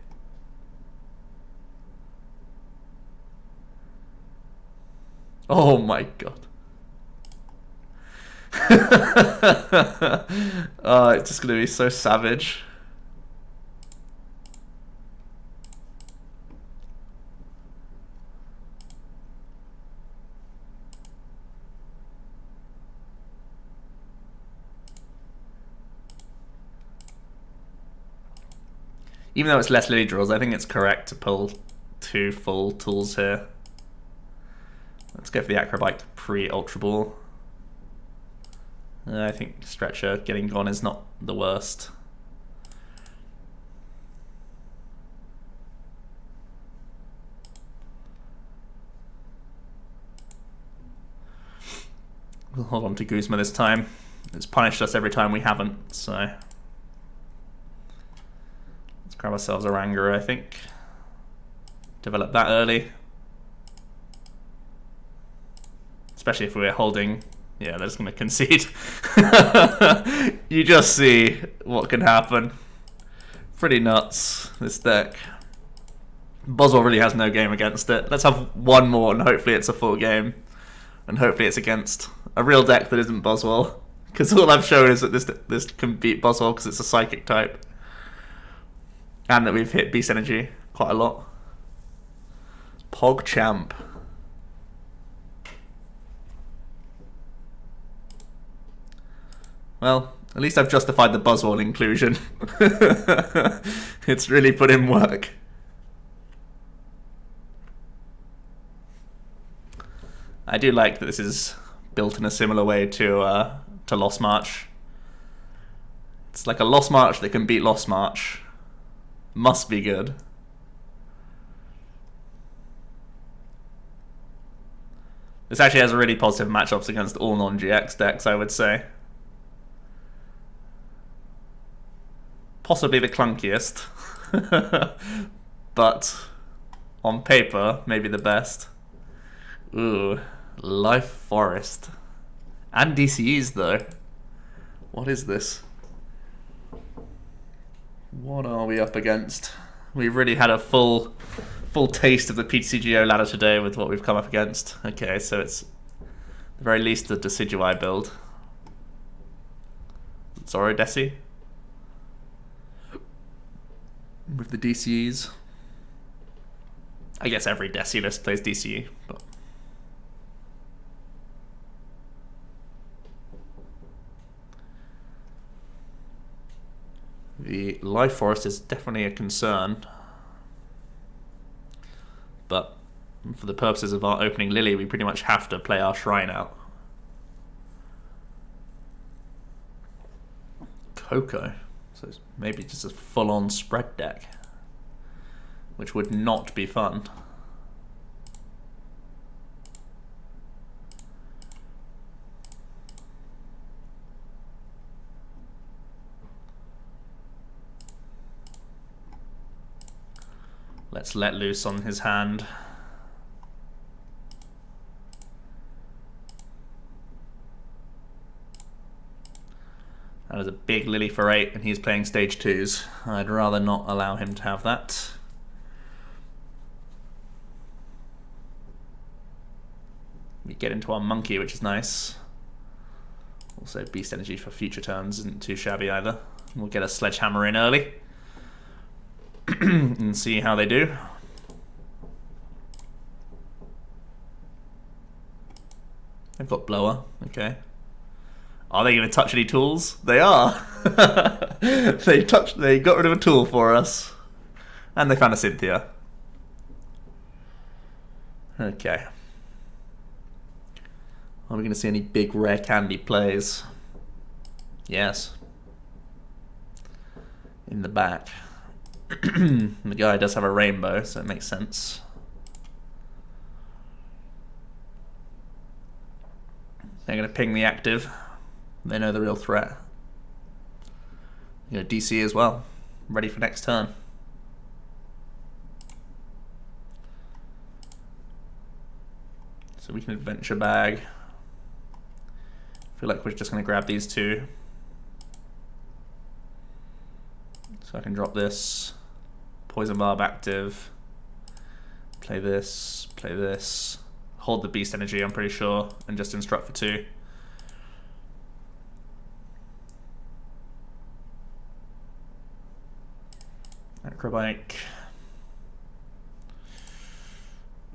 A: Oh my god. Oh, it's just gonna be so savage. Even though it's less Lillie draws, I think it's correct to pull 2 full tools here. Let's go for the Acro Bike pre-Ultra Ball. I think Stretcher getting gone is not the worst. We'll hold on to Guzma this time. It's punished us every time we haven't, so let's grab ourselves Oranguru, I think. Develop that early. Especially if we're holding... Yeah, they're just going to concede. You just see what can happen. Pretty nuts, this deck. Buzzwole really has no game against it. Let's have one more and hopefully it's a full game. And hopefully it's against a real deck that isn't Buzzwole. Because all I've shown is that this can beat Buzzwole because it's a psychic type. And that we've hit Beast Energy quite a lot. PogChamp. Well, at least I've justified the Buzzwole inclusion. It's really put in work. I do like that this is built in a similar way to Lost March. It's like a Lost March that can beat Lost March. Must be good. This actually has really positive matchups against all non-GX decks, I would say. Possibly the clunkiest. But on paper, maybe the best. Ooh, Life Forest. And DCEs though. What is this? What are we up against? We've really had a full taste of the TCG ladder today with what we've come up against. Okay, so it's at the very least a Decidueye build. Zoro Desi. With the DCEs. I guess every Desi list plays DCE, but... The Life Forest is definitely a concern. But for the purposes of our opening Lillie, we pretty much have to play our Shrine out. Coco. So it's maybe just a full-on spread deck. Which would not be fun. Let's let loose on his hand. That is a big Lillie for 8 and he's playing stage 2s. I'd rather not allow him to have that. We get into our monkey, which is nice. Also Beast Energy for future turns isn't too shabby either. We'll get a Sledgehammer in early. And see how they do. They've got Blower, okay. Are they going to touch any tools? They are. They got rid of a tool for us. And they found a Cynthia. Okay. Are we going to see any big rare candy plays? Yes. In the back. The guy does have a rainbow, so it makes sense. They're going to ping the active. They know the real threat. You know, DC as well. Ready for next turn. So we can adventure bag. Feel like we're just going to grab these two. So I can drop this. Poison Barb active. Play this. Play this. Hold the Beast Energy, I'm pretty sure. And just instruct for 2. Acro Bike.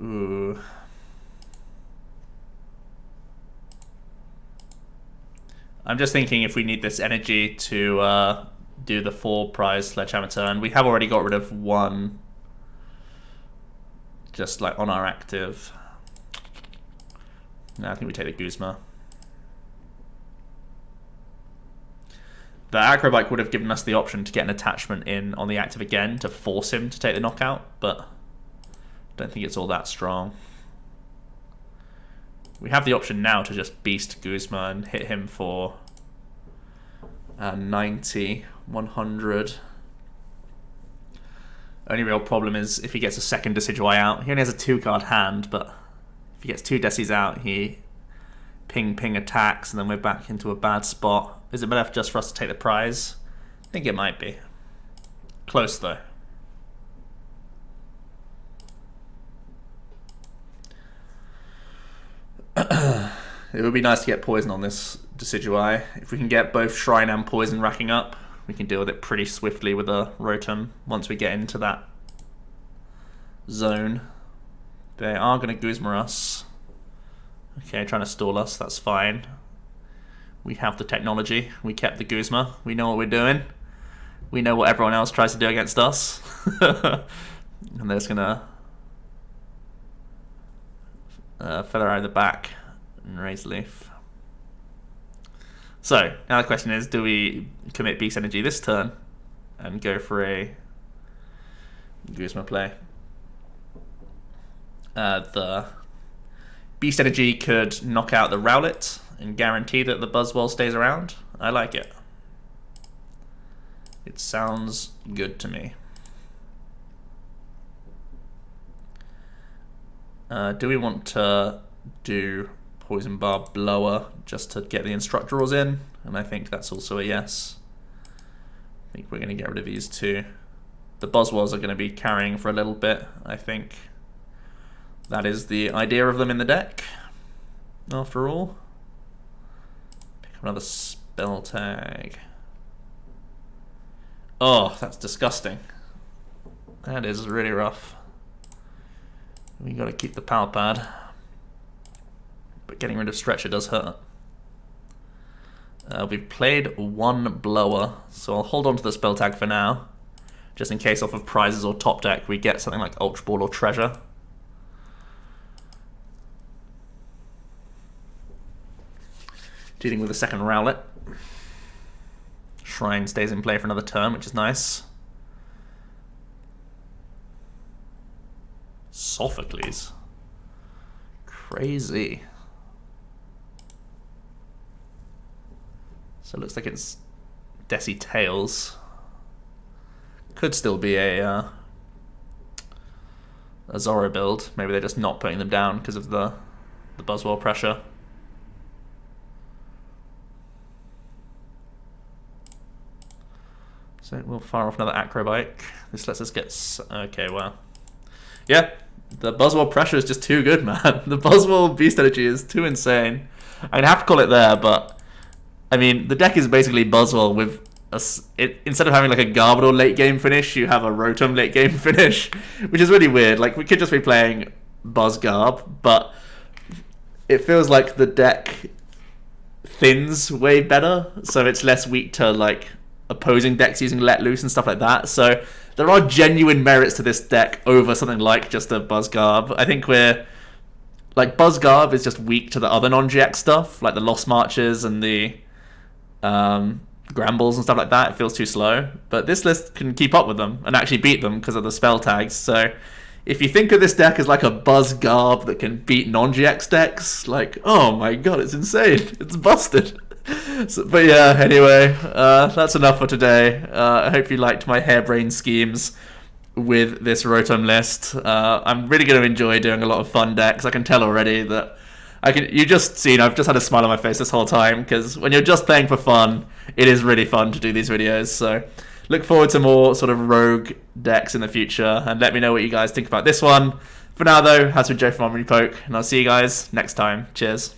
A: Ooh. I'm just thinking if we need this energy to do the 4 prize Sledgehammer turn. We have already got rid of 1 just like on our active. No, I think we take the Guzma. The Acro Bike would have given us the option to get an attachment in on the active again to force him to take the knockout, but I don't think it's all that strong. We have the option now to just Beast Guzma and hit him for 90, 100. Only real problem is if he gets a second Decidueye out. He only has a 2-card hand, but if he gets 2 Decis out, he ping attacks, and then we're back into a bad spot. Is it better just for us to take the prize? I think it might be. Close though. It would be nice to get poison on this Decidueye. If we can get both Shrine and Poison racking up, we can deal with it pretty swiftly with a Rotom once we get into that zone. They are going to Guzma us. Okay, trying to stall us, that's fine. We have the technology. We kept the Guzma. We know what we're doing. We know what everyone else tries to do against us. And they're just going to feather out of the back and raise leaf. So, now the question is, do we commit Beast Energy this turn and go for a Guzma play? The Beast Energy could knock out the Rowlet and guarantee that the Buzzwole stays around. I like it. It sounds good to me. Do we want to do Poison Barb Blower just to get the Instructorals in? And I think that's also a yes. I think we're going to get rid of these 2. The Buzzwoles are going to be carrying for a little bit, I think. That is the idea of them in the deck, after all. Pick up another spell tag. Oh, that's disgusting. That is really rough. We got to keep the Pal Pad, but getting rid of Stretcher does hurt. We've played 1 Blower, so I'll hold on to the spell tag for now, just in case off of prizes or top deck we get something like Ultra Ball or Treasure. Dealing with a second Rowlet. Shrine stays in play for another turn, which is nice. Sophocles. Crazy. So it looks like it's Desi Tails. Could still be a Zoro build. Maybe they're just not putting them down because of the Buzzwole pressure. So we'll fire off another Acro Bike. This lets us get... Okay, well. Yeah, the Buzzwole pressure is just too good, man. The Buzzwole Beast Energy is too insane. I'd have to call it there, but... I mean, the deck is basically Buzzwole with... instead of having like a Garbodor late game finish, you have a Rotom late game finish, which is really weird. Like, we could just be playing Buzzgarb, but it feels like the deck thins way better, so it's less weak to like opposing decks using Let Loose and stuff like that. So there are genuine merits to this deck over something like just a Buzzgarb. I think we're like, Buzzgarb is just weak to the other non-GX stuff, like the Lost Marches and the Grambles and stuff like that. It feels too slow, but this list can keep up with them and actually beat them because of the spell tags. So if you think of this deck as like a Buzzgarb that can beat non-GX decks, like, oh my god, it's insane. It's busted. So, but yeah, anyway, that's enough for today. I hope you liked my harebrained schemes with this Rotom list. I'm really going to enjoy doing a lot of fun decks. I can tell already that I've just had a smile on my face this whole time, because when you're just playing for fun, it is really fun to do these videos. So look forward to more sort of rogue decks in the future, and let me know what you guys think about this one. For now though, has been Joe from OmniPoke, and I'll see you guys next time. Cheers.